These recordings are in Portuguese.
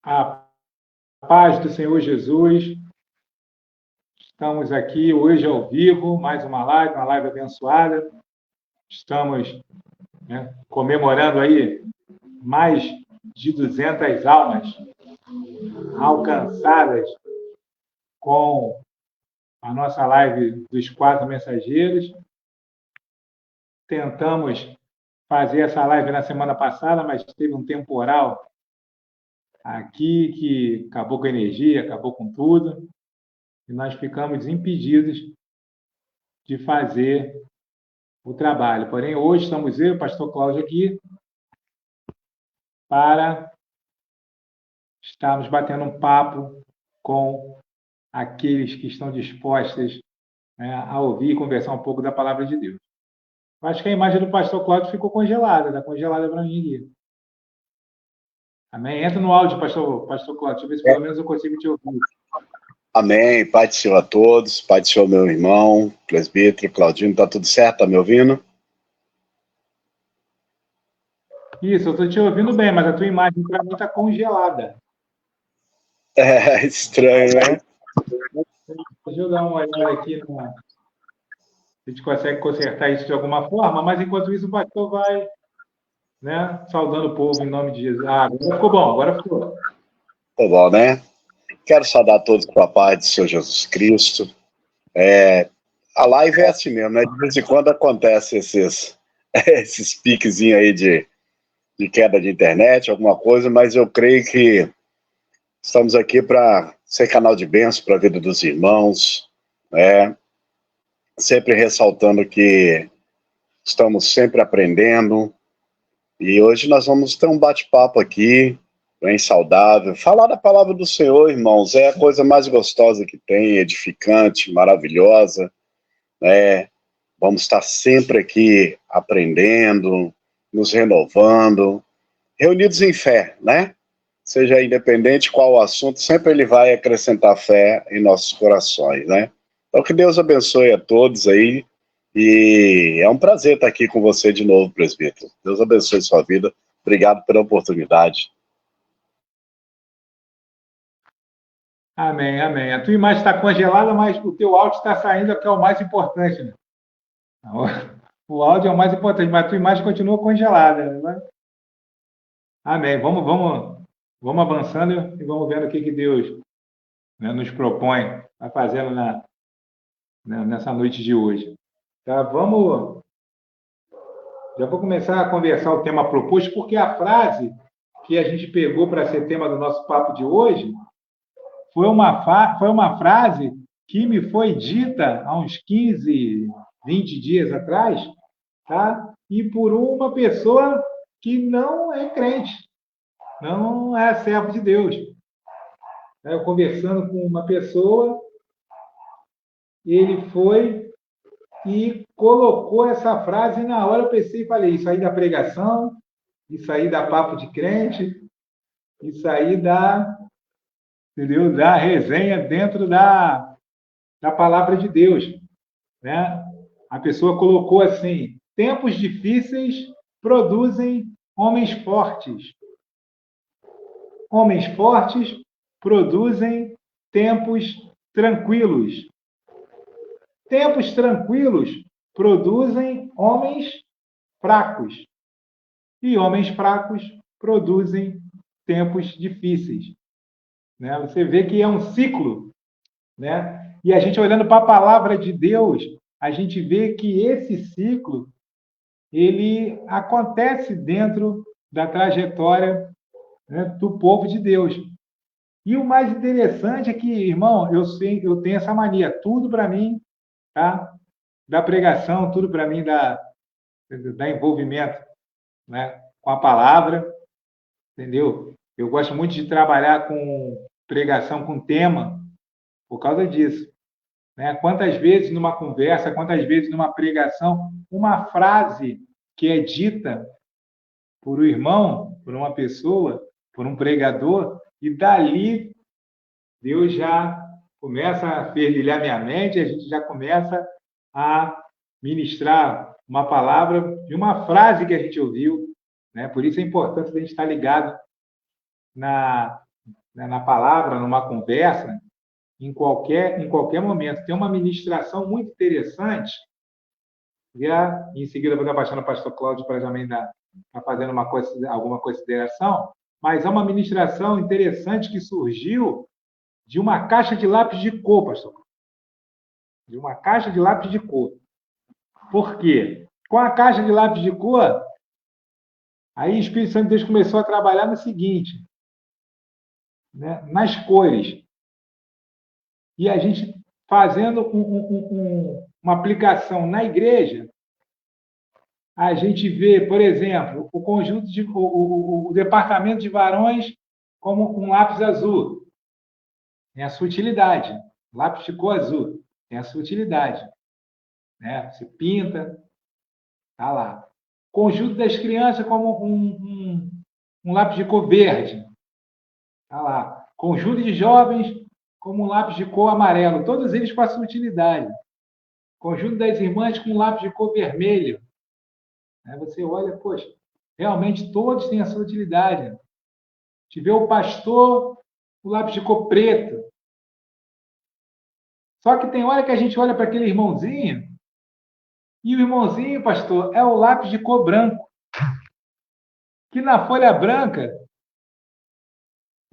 A paz do Senhor Jesus. Estamos aqui hoje ao vivo, mais uma live abençoada. Estamos, comemorando aí mais de 200 almas alcançadas com a nossa live dos 4 mensageiros. Tentamos fazer essa live na semana passada, mas teve um temporal aqui que acabou com a energia, acabou com tudo, e nós ficamos impedidos de fazer o trabalho. Porém, hoje estamos eu e o pastor Cláudio aqui para estarmos batendo um papo com aqueles que estão dispostos, a ouvir e conversar um pouco da palavra de Deus. Eu acho que a imagem do pastor Cláudio ficou congelada, está congelada para mim aqui. Amém? Entra no áudio, pastor Cláudio, deixa eu ver se pelo menos eu consigo te ouvir. Amém, Pai do Senhor a todos, Pai do Senhor meu irmão, presbítero, Claudinho, tá tudo certo? Tá me ouvindo? Isso, eu estou te ouvindo bem, mas a tua imagem para mim está congelada. É estranho, né? Deixa eu dar uma olhada aqui, se a gente consegue consertar isso de alguma forma, mas enquanto isso o pastor vai, saudando o povo em nome de Jesus. Ah, agora ficou bom, agora ficou. Tá bom, né? Quero saudar todos com a paz do Senhor Jesus Cristo. A live é assim mesmo, né? De vez em quando acontece esses piquezinhos aí de queda de internet, alguma coisa, mas eu creio que estamos aqui para ser canal de bênção para a vida dos irmãos, né? Sempre ressaltando que estamos sempre aprendendo, e hoje nós vamos ter um bate-papo aqui, bem saudável. Falar da palavra do Senhor, irmãos, é a coisa mais gostosa que tem, edificante, maravilhosa, né? Vamos estar sempre aqui aprendendo, nos renovando, reunidos em fé, né? Seja independente qual o assunto, sempre ele vai acrescentar fé em nossos corações, né? Então que Deus abençoe a todos aí, e é um prazer estar aqui com você de novo, presbítero. Deus abençoe sua vida. Obrigado pela oportunidade. Amém, amém. A tua imagem está congelada, mas o teu áudio está saindo, que é o mais importante, né? O áudio é o mais importante, mas a tua imagem continua congelada, né? Amém. Vamos avançando e vamos vendo o que Deus, nos propõe a fazendo nessa noite de hoje. Tá? Já vou começar a conversar o tema proposto, porque a frase que a gente pegou para ser tema do nosso papo de hoje foi uma frase que me foi dita há uns 15, 20 dias atrás, tá? E por uma pessoa que não é crente, não é servo de Deus. Eu conversando com uma pessoa, ele foi e colocou essa frase, e na hora eu pensei e falei, isso aí da pregação, isso aí da papo de crente, isso aí entendeu? Da resenha dentro da palavra de Deus, né? A pessoa colocou assim: tempos difíceis produzem homens fortes. Homens fortes produzem tempos tranquilos. Tempos tranquilos produzem homens fracos. E homens fracos produzem tempos difíceis. Né? Você vê que é um ciclo, né? E a gente olhando para a palavra de Deus, a gente vê que esse ciclo ele acontece dentro da trajetória, né, do povo de Deus. E o mais interessante é que, irmão, eu tenho essa mania, tudo para mim, tá? Da pregação, tudo para mim da envolvimento, né, com a palavra, entendeu? Eu gosto muito de trabalhar com pregação com tema por causa disso. Né? Quantas vezes numa conversa, quantas vezes numa pregação, uma frase que é dita por um irmão, por uma pessoa, por um pregador, e dali Deus já começa a fervilhar minha mente, a gente já começa a ministrar uma palavra de uma frase que a gente ouviu. Né? Por isso é importante a gente estar ligado né, na palavra, numa conversa, em qualquer momento. Tem uma ministração muito interessante, e em seguida vou dar baixando ao pastor Cláudio para também estar fazendo alguma consideração, mas é uma ministração interessante que surgiu de uma caixa de lápis de cor, pastor. De uma caixa de lápis de cor. Por quê? Com a caixa de lápis de cor, aí o Espírito Santo de Deus começou a trabalhar no seguinte, né, nas cores. E a gente fazendo uma aplicação na igreja, a gente vê, por exemplo, o conjunto o departamento de varões como um lápis azul. Tem a sua utilidade. Lápis de cor azul. Tem a sua utilidade. Né? Você pinta, tá lá. Conjunto das crianças como um lápis de cor verde. Tá lá. Conjunto de jovens como um lápis de cor amarelo. Todos eles com a sua utilidade. Conjunto das irmãs com um lápis de cor vermelho. Aí você olha, poxa, realmente todos têm a sua utilidade. Tiver o pastor, o lápis de cor preto. Só que tem hora que a gente olha para aquele irmãozinho, e o irmãozinho, pastor, é o lápis de cor branco. Que na folha branca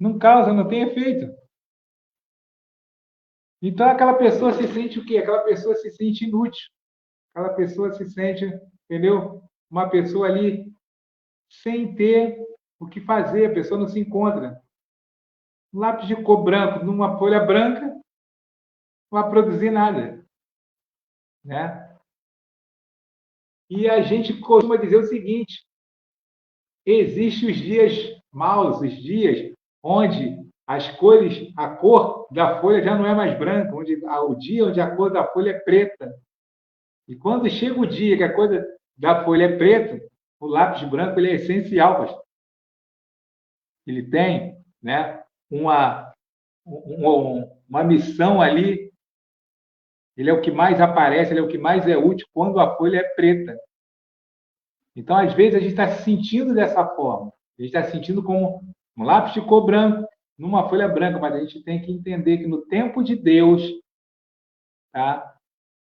não causa, não tem efeito. Então aquela pessoa se sente o quê? Aquela pessoa se sente inútil. Aquela pessoa se sente, entendeu? Uma pessoa ali sem ter o que fazer, a pessoa não se encontra. Um lápis de cor branco numa folha branca não vai produzir nada. Né? E a gente costuma dizer o seguinte, existem os dias maus, os dias onde as cores, a cor da folha já não é mais branca, o dia onde a cor da folha é preta. E quando chega o dia que a cor da folha é preta, o lápis branco ele é essencial, pastor. Ele tem, né, uma missão ali, ele é o que mais aparece, ele é o que mais é útil quando a folha é preta. Então, às vezes, a gente está se sentindo dessa forma. A gente está se sentindo como um lápis de cor branco numa folha branca, mas a gente tem que entender que no tempo de Deus, tá,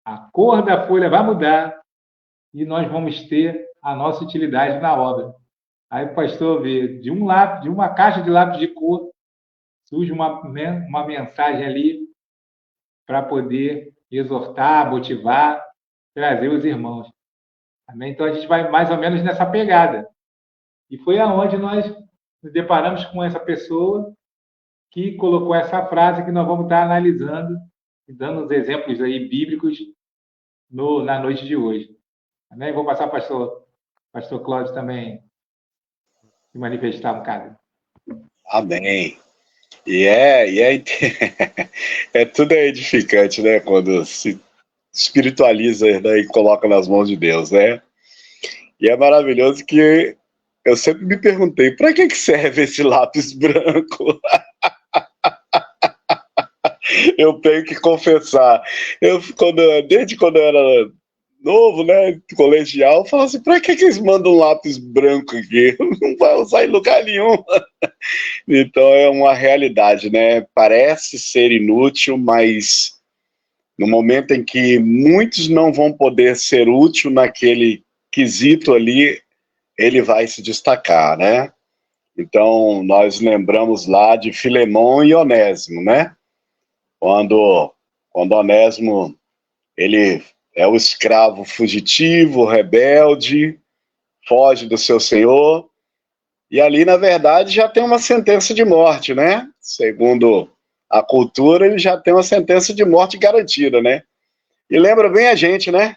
a cor da folha vai mudar e nós vamos ter a nossa utilidade na obra. Aí o pastor vê, de uma caixa de lápis de cor, surge uma mensagem ali para poder exortar, motivar, trazer os irmãos. Amém? Então, a gente vai mais ou menos nessa pegada. E foi aonde nós nos deparamos com essa pessoa que colocou essa frase que nós vamos estar analisando e dando os exemplos aí bíblicos na noite de hoje. Amém? Vou passar para o pastor Cláudio também se manifestar um bocado. Amém. Tudo é edificante, né? Quando se espiritualiza, né, e coloca nas mãos de Deus, né? E é maravilhoso que eu sempre me perguntei, para que serve esse lápis branco? Eu tenho que confessar, desde quando eu era novo, né, colegial, eu falava assim, para que eles mandam um lápis branco aqui? Não vai usar em lugar nenhum. Então é uma realidade, né? Parece ser inútil, mas no momento em que muitos não vão poder ser útil naquele quesito ali, ele vai se destacar, né? Então, nós lembramos lá de Filemão e Onésimo, né? Quando Onésimo, ele é o escravo fugitivo, rebelde, foge do seu senhor, e ali, na verdade, já tem uma sentença de morte, né? Segundo a cultura, ele já tem uma sentença de morte garantida, né? E lembra bem a gente, né?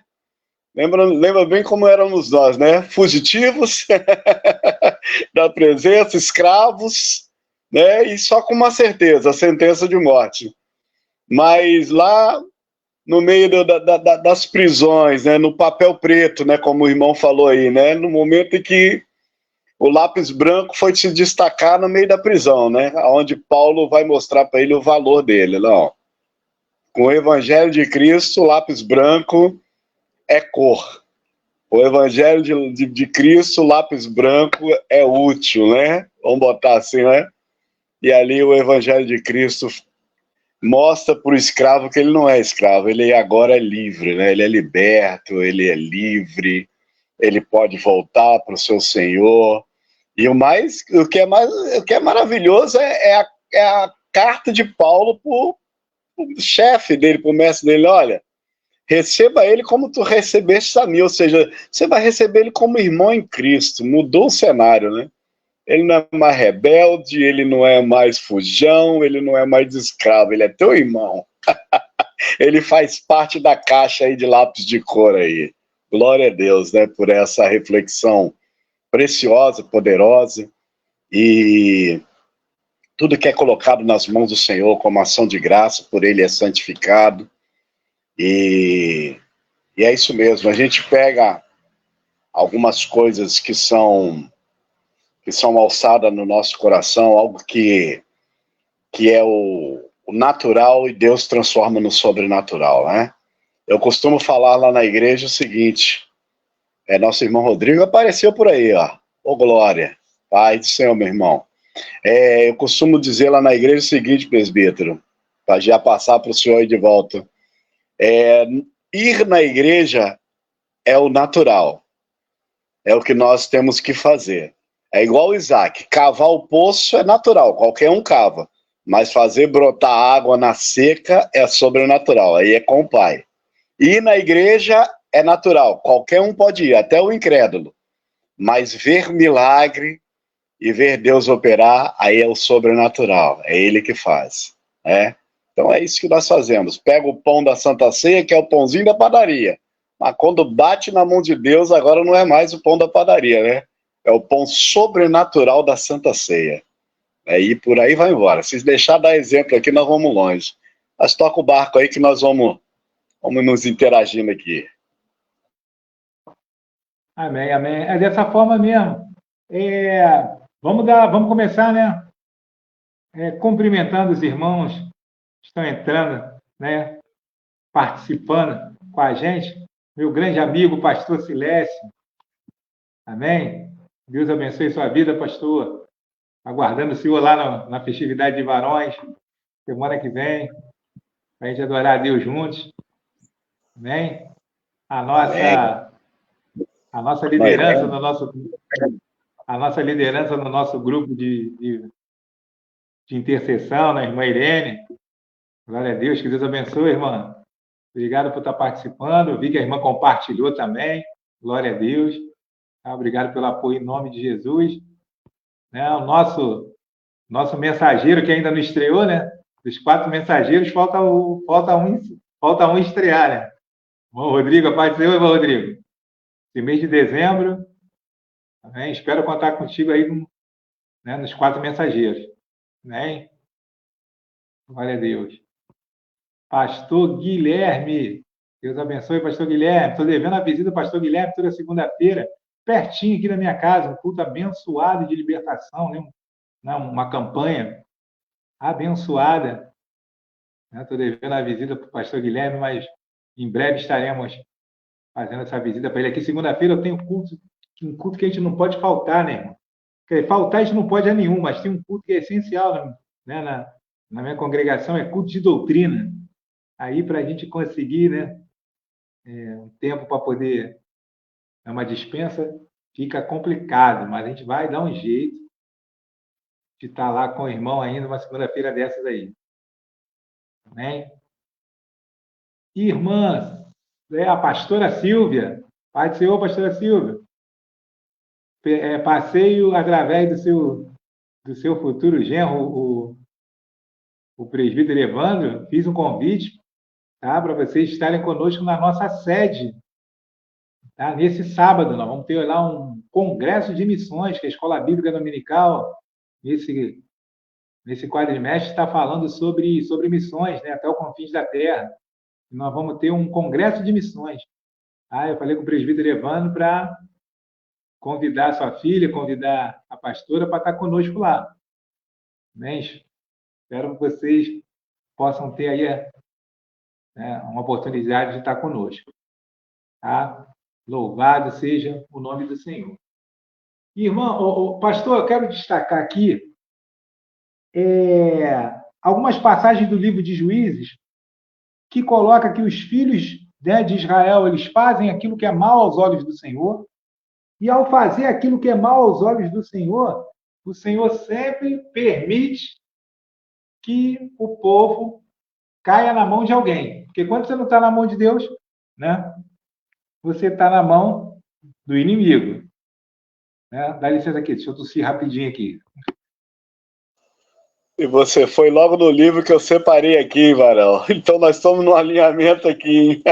Lembra bem como éramos nós, né? Fugitivos da presença, escravos, né? E só com uma certeza, a sentença de morte. Mas lá no meio das prisões, né? No papel preto, né? Como o irmão falou aí, né? No momento em que o lápis branco foi se destacar no meio da prisão, né? Onde Paulo vai mostrar para ele o valor dele. Não. Com o Evangelho de Cristo, o lápis branco é cor. O Evangelho de Cristo, o lápis branco é útil, né? Vamos botar assim, né? E ali o Evangelho de Cristo mostra para o escravo que ele não é escravo, ele agora é livre, né? Ele é liberto, ele é livre, ele pode voltar para o seu Senhor. E o que é maravilhoso é a carta de Paulo para o chefe dele, para o mestre dele: olha, receba ele como tu recebeste a mim, ou seja, você vai receber ele como irmão em Cristo. Mudou o cenário, né? Ele não é mais rebelde, ele não é mais fujão, ele não é mais escravo, ele é teu irmão. Ele faz parte da caixa aí de lápis de cor aí. Glória a Deus, né, por essa reflexão preciosa, poderosa, e tudo que é colocado nas mãos do Senhor como ação de graça, por Ele é santificado, e é isso mesmo. A gente pega algumas coisas que são alçadas no nosso coração, algo que é o natural, e Deus transforma no sobrenatural, né? Eu costumo falar lá na igreja o seguinte: nosso irmão Rodrigo apareceu por aí, ó. Ô, glória. Pai do Senhor, meu irmão. Eu costumo dizer lá na igreja o seguinte, presbítero, para já passar para o senhor aí de volta. Ir na igreja é o natural, é o que nós temos que fazer. É igual o Isaac: cavar o poço é natural, qualquer um cava, mas fazer brotar água na seca é sobrenatural, aí é com o Pai. Ir na igreja é natural, qualquer um pode ir, até o incrédulo, mas ver milagre e ver Deus operar, aí é o sobrenatural, é Ele que faz, né? Então é isso que nós fazemos. Pega o pão da Santa Ceia, que é o pãozinho da padaria, mas quando bate na mão de Deus, agora não é mais o pão da padaria, né? É o pão sobrenatural da Santa Ceia. E por aí vai embora. Se deixar dar exemplo aqui, nós vamos longe. Mas toca o barco aí que nós vamos nos interagindo aqui. Amém, amém. É dessa forma mesmo. Vamos começar, né? Cumprimentando os irmãos que estão entrando, né? Participando com a gente. Meu grande amigo, pastor Silésio. Amém? Deus abençoe sua vida, pastor. Aguardando o senhor lá na festividade de Varões, semana que vem, para a gente adorar a Deus juntos. Amém? A nossa liderança no nosso grupo de intercessão, né, irmã Irene. Glória a Deus, que Deus abençoe, irmã. Obrigado por estar participando. Eu vi que a irmã compartilhou também. Glória a Deus. Obrigado pelo apoio em nome de Jesus. O nosso mensageiro, que ainda não estreou, né? Dos 4 mensageiros, falta um estrear, né? Irmão Rodrigo, a paz do Senhor, irmão Rodrigo. Esse mês de dezembro, amém? Espero contar contigo aí, né, nos 4 mensageiros. Amém? Glória a Deus. Pastor Guilherme. Deus abençoe, pastor Guilherme. Estou devendo a visita do pastor Guilherme toda segunda-feira, pertinho aqui da minha casa, um culto abençoado de libertação, né? Uma campanha abençoada. Estou devendo a visita para o pastor Guilherme, mas em breve estaremos fazendo essa visita para ele aqui. Segunda-feira eu tenho um culto que a gente não pode faltar, né, irmão? Faltar a gente não pode a nenhum, mas tem um culto que é essencial, né, na minha congregação, é culto de doutrina. Aí, para a gente conseguir, né, um tempo para poder dar uma dispensa, fica complicado, mas a gente vai dar um jeito de estar lá com o irmão ainda uma segunda-feira dessas aí. Amém? Irmãs, a pastora Silvia, Pai do Senhor, pastora Silvia, passeio através do seu futuro genro, o presbítero Evandro, fiz um convite, tá, para vocês estarem conosco na nossa sede. Tá? Nesse sábado, nós vamos ter lá um congresso de missões, que a Escola Bíblica Dominical, nesse quadrimestre, está falando sobre missões, né, até os confins da terra. E nós vamos ter um congresso de missões. Tá? Eu falei com o presbítero Evandro para convidar sua filha, convidar a pastora para estar conosco lá. Né? Espero que vocês possam ter aí, né, uma oportunidade de estar conosco. Tá? Louvado seja o nome do Senhor. Irmão, pastor, eu quero destacar aqui algumas passagens do livro de Juízes que coloca que os filhos, né, de Israel, eles fazem aquilo que é mal aos olhos do Senhor, e ao fazer aquilo que é mal aos olhos do Senhor, o Senhor sempre permite que o povo caia na mão de alguém. Porque quando você não está na mão de Deus, né, você está na mão do inimigo. Né? Dá licença aqui, deixa eu tossir rapidinho aqui. E você foi logo no livro que eu separei aqui, Varão. Então nós estamos no alinhamento aqui, hein?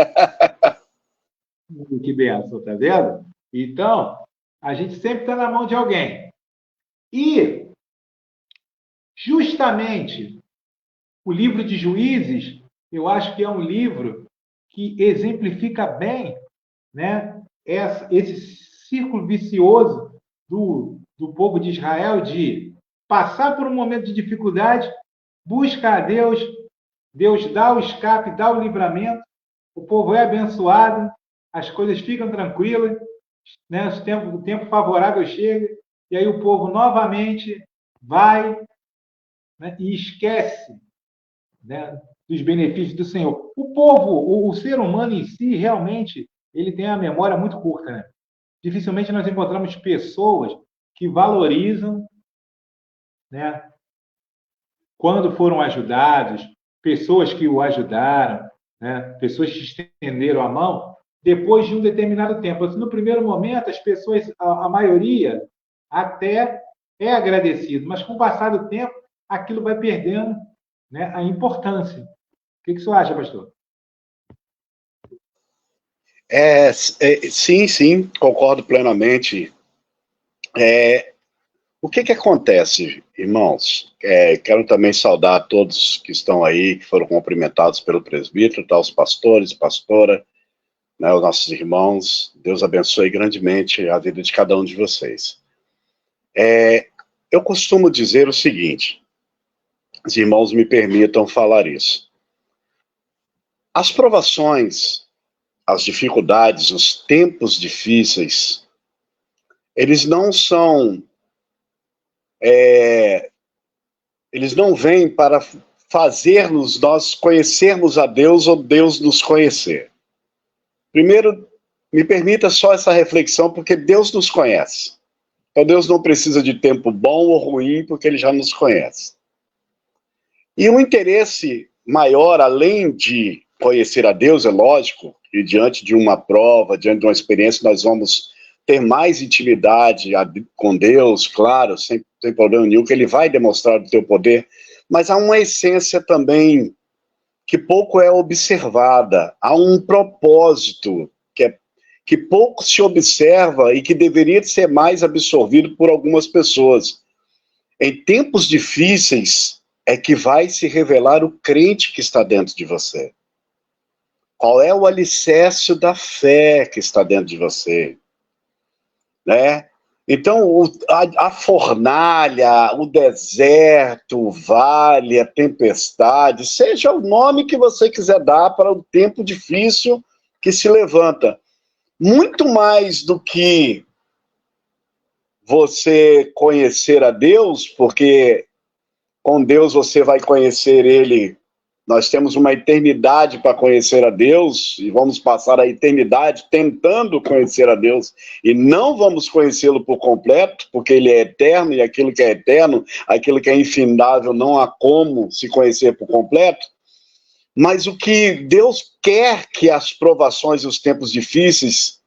Que benção, tá vendo? Então, a gente sempre está na mão de alguém. E, justamente, o livro de Juízes, eu acho que é um livro que exemplifica bem, né, esse círculo vicioso do povo de Israel de passar por um momento de dificuldade, busca a Deus, Deus dá o escape, dá o livramento, o povo é abençoado, as coisas ficam tranquilas, né, o tempo favorável chega, e aí o povo novamente vai, né, e esquece, né, dos benefícios do Senhor. O povo, o ser humano em si, realmente, ele tem a memória muito curta, né? Dificilmente nós encontramos pessoas que valorizam, né, quando foram ajudados, pessoas que o ajudaram, né, pessoas que estenderam a mão, depois de um determinado tempo. No primeiro momento, as pessoas, a maioria, até é agradecido, mas com o passar do tempo, aquilo vai perdendo, né, a importância. O que você acha, pastor? Sim, concordo plenamente. O que acontece, irmãos? Quero também saudar todos que estão aí, que foram cumprimentados pelo presbítero, tá, os pastores, pastora, né, os nossos irmãos. Deus abençoe grandemente a vida de cada um de vocês. Eu costumo dizer o seguinte, os irmãos me permitam falar isso. As provações, as dificuldades, os tempos difíceis, eles não são... eles não vêm para fazermos nós conhecermos a Deus ou Deus nos conhecer. Primeiro, me permita só essa reflexão, porque Deus nos conhece. Então Deus não precisa de tempo bom ou ruim, porque Ele já nos conhece. E um interesse maior, além de conhecer a Deus, é lógico, e diante de uma prova, diante de uma experiência, nós vamos ter mais intimidade com Deus, claro, sem problema nenhum, que Ele vai demonstrar o teu poder, mas há uma essência também que pouco é observada, há um propósito que pouco se observa e que deveria ser mais absorvido por algumas pessoas. Em tempos difíceis é que vai se revelar o crente que está dentro de você. Qual é o alicerce da fé que está dentro de você? Né? Então, a fornalha, o deserto, o vale, a tempestade, seja o nome que você quiser dar para o tempo difícil que se levanta. Muito mais do que você conhecer a Deus, porque com Deus você vai conhecer Ele. Nós temos uma eternidade para conhecer a Deus e vamos passar a eternidade tentando conhecer a Deus e não vamos conhecê-lo por completo, porque Ele é eterno e aquilo que é eterno, aquilo que é infindável, não há como se conhecer por completo. Mas o que Deus quer que as provações e os tempos difíceis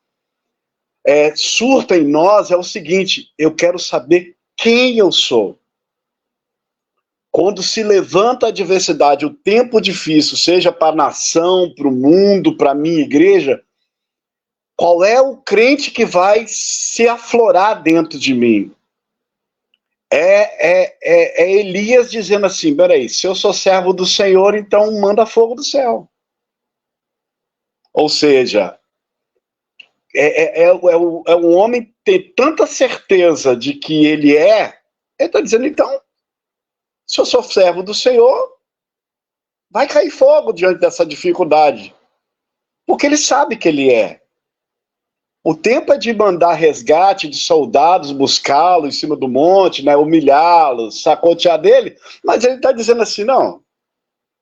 surta em nós é o seguinte: eu quero saber quem eu sou. Quando se levanta a adversidade, o tempo difícil, seja para a nação, para o mundo, para a minha igreja, qual é o crente que vai se aflorar dentro de mim? É Elias dizendo assim, peraí, se eu sou servo do Senhor, então manda fogo do céu. Ou seja, um homem ter tanta certeza de que ele está dizendo, então, se eu sou servo do Senhor, vai cair fogo diante dessa dificuldade. Porque ele sabe que ele é. O tempo é de mandar resgate de soldados, buscá-lo em cima do monte, né, humilhá-lo, sacotear dele, mas ele está dizendo assim, não,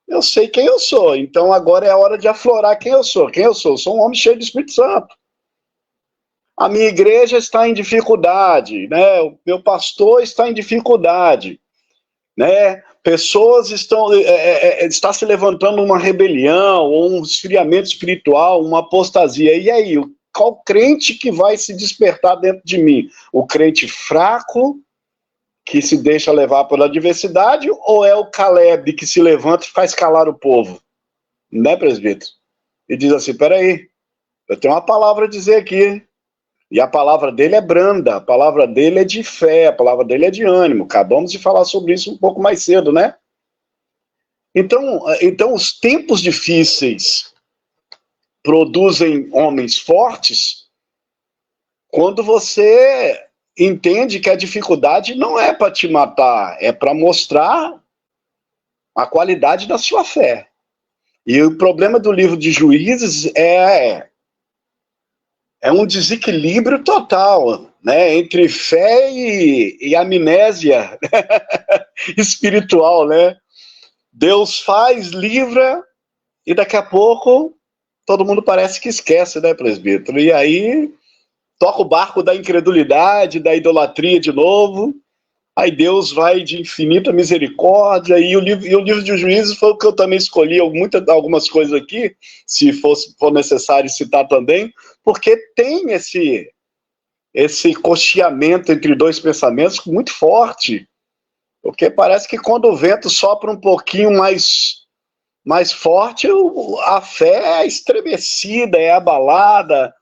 eu sei quem eu sou, então agora é a hora de aflorar quem eu sou. Quem eu sou? Eu sou um homem cheio do Espírito Santo. A minha igreja está em dificuldade, né? O meu pastor está em dificuldade, né? Pessoas estão está se levantando uma rebelião, ou um esfriamento espiritual, uma apostasia. E aí, qual crente que vai se despertar dentro de mim? O crente fraco, que se deixa levar pela adversidade, ou é o Caleb que se levanta e faz calar o povo? Né, presbítero? E diz assim, peraí, eu tenho uma palavra a dizer aqui. E a palavra dele é branda, a palavra dele é de fé, a palavra dele é de ânimo. Acabamos de falar sobre isso um pouco mais cedo, né? Então os tempos difíceis produzem homens fortes quando você entende que a dificuldade não é para te matar, é para mostrar a qualidade da sua fé. E o problema do livro de Juízes é um desequilíbrio total, né, entre fé e amnésia espiritual, né? Deus faz, livra, e daqui a pouco todo mundo parece que esquece, né, presbítero? E aí toca o barco da incredulidade, da idolatria de novo, aí Deus vai de infinita misericórdia, e o livro de Juízes foi o que eu também escolhi, algumas coisas aqui, se for necessário citar também, porque tem esse cocheamento entre dois pensamentos muito forte, porque parece que quando o vento sopra um pouquinho mais forte, a fé é estremecida, é abalada,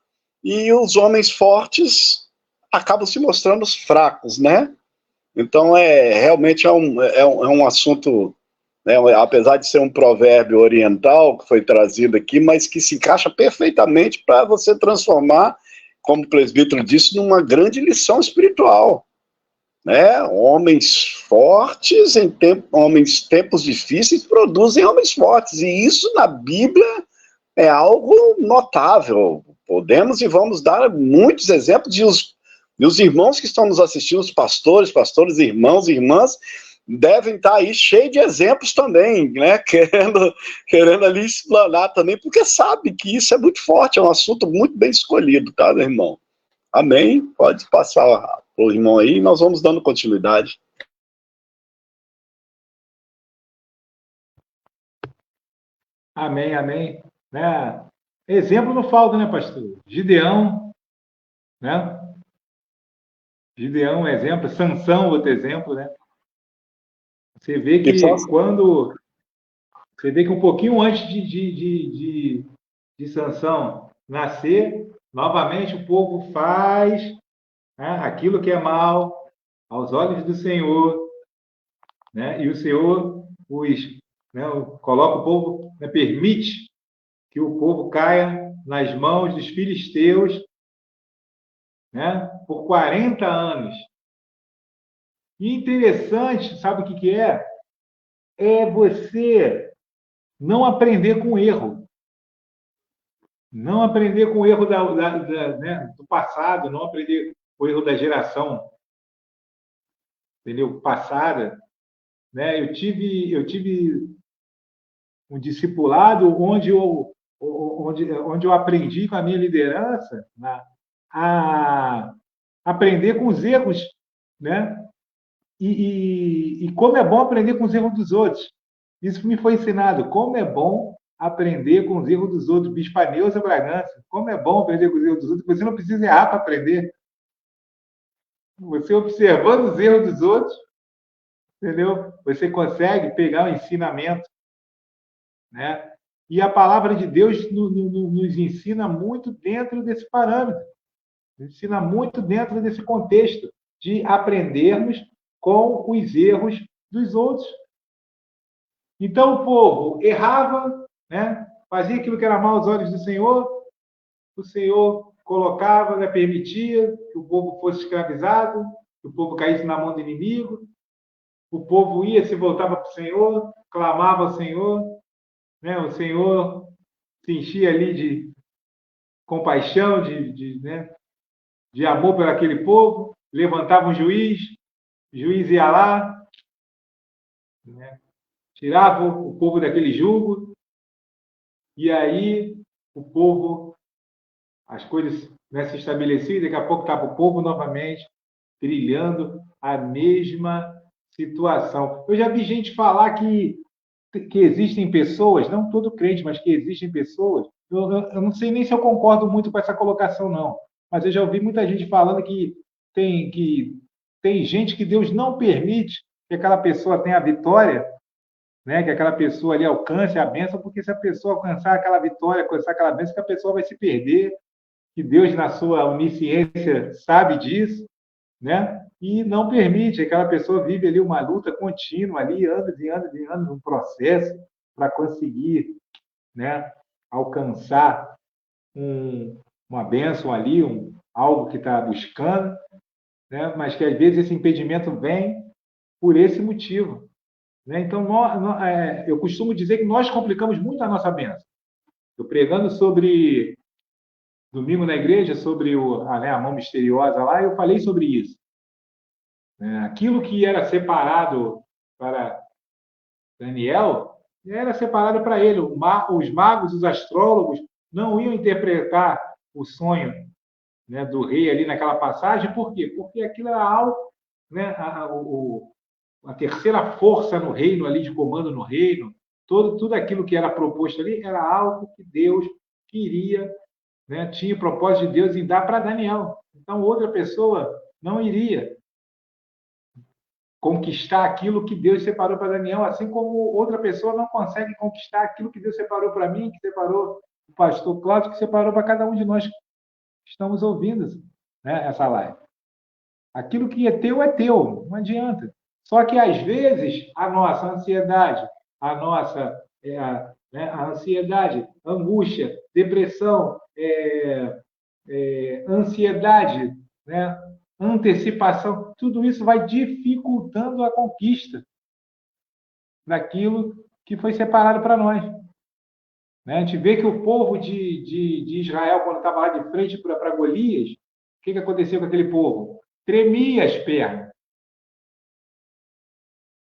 e os homens fortes acabam se mostrando fracos, né? Então, realmente é um assunto, né, apesar de ser um provérbio oriental que foi trazido aqui, mas que se encaixa perfeitamente para você transformar, como o presbítero disse, numa grande lição espiritual. Né? Homens fortes tempos difíceis produzem homens fortes, e isso na Bíblia é algo notável. Podemos e vamos dar muitos exemplos e os irmãos que estão nos assistindo, os pastores, irmãos e irmãs, devem estar aí cheios de exemplos também, né? Querendo ali explanar também, porque sabe que isso é muito forte, é um assunto muito bem escolhido, tá, meu irmão? Amém? Pode passar o irmão aí e nós vamos dando continuidade. Amém, amém. Né? Exemplo não falta, né, pastor? Gideão, né? Gideão, um exemplo. Sansão, outro exemplo, né? Você vê que Você vê que um pouquinho antes de Sansão nascer, novamente o povo faz, né, aquilo que é mal aos olhos do Senhor, né? E o Senhor né, coloca o povo, né, permite que o povo caia nas mãos dos filisteus, né, por 40 anos. E interessante, sabe o que é? É você não aprender com o erro. Não aprender com o erro né, do passado, não aprender com o erro da geração, entendeu? Passada. Né? Eu tive um discipulado onde eu aprendi com a minha liderança, né, a aprender com os erros, né? E como é bom aprender com os erros dos outros. Isso me foi ensinado. Como é bom aprender com os erros dos outros. Bispa Neuza Bragança. Como é bom aprender com os erros dos outros. Você não precisa errar para aprender. Você observando os erros dos outros, entendeu? Você consegue pegar o ensinamento, né? E a palavra de Deus nos ensina muito dentro desse parâmetro. Nos ensina muito dentro desse contexto de aprendermos com os erros dos outros. Então o povo errava, né? Fazia aquilo que era mal aos olhos do Senhor, o Senhor colocava, né, permitia que o povo fosse escravizado, que o povo caísse na mão do inimigo, o povo ia, se voltava para o Senhor, clamava ao Senhor, né? O Senhor se enchia ali compaixão, né, de amor por aquele povo, levantava um juiz, o juiz ia lá, né, tirava o povo daquele jugo, e aí o povo, as coisas, né, se estabeleciam, daqui a pouco estava o povo novamente trilhando a mesma situação. Eu já vi gente falar que existem pessoas, não todo crente, mas que existem pessoas. Eu não sei nem se eu concordo muito com essa colocação, não. Mas eu já ouvi muita gente falando que tem gente que Deus não permite que aquela pessoa tenha a vitória, né? Que aquela pessoa ali alcance a bênção, porque se a pessoa alcançar aquela vitória, alcançar aquela bênção, que a pessoa vai se perder, que Deus, na sua onisciência, sabe disso, né? E não permite, aquela pessoa vive ali uma luta contínua ali, anos e anos e anos, um processo para conseguir, né, alcançar uma bênção ali, algo que está buscando, né? Mas que às vezes esse impedimento vem por esse motivo, né? Então, eu costumo dizer que nós complicamos muito a nossa bênção. Eu pregando sobre domingo na igreja, sobre né, a mão misteriosa lá, eu falei sobre isso. Aquilo que era separado para Daniel era separado para ele. Os magos, os astrólogos, não iam interpretar o sonho, né, do rei ali naquela passagem. Por quê? Porque aquilo era algo, né, a terceira força no reino, ali de comando no reino, tudo aquilo que era proposto ali era algo que Deus queria, né, tinha o propósito de Deus em dar para Daniel. Então, outra pessoa não iria conquistar aquilo que Deus separou para Daniel, assim como outra pessoa não consegue conquistar aquilo que Deus separou para mim, que separou o pastor Cláudio, que separou para cada um de nós que estamos ouvindo, né, essa live. Aquilo que é teu, não adianta. Só que, às vezes, a nossa ansiedade, a nossa a ansiedade, angústia, depressão, ansiedade, né, antecipação, tudo isso vai dificultando a conquista daquilo que foi separado para nós. Né? A gente vê que o povo de Israel, quando estava lá de frente para Golias, o que aconteceu com aquele povo? Tremia as pernas.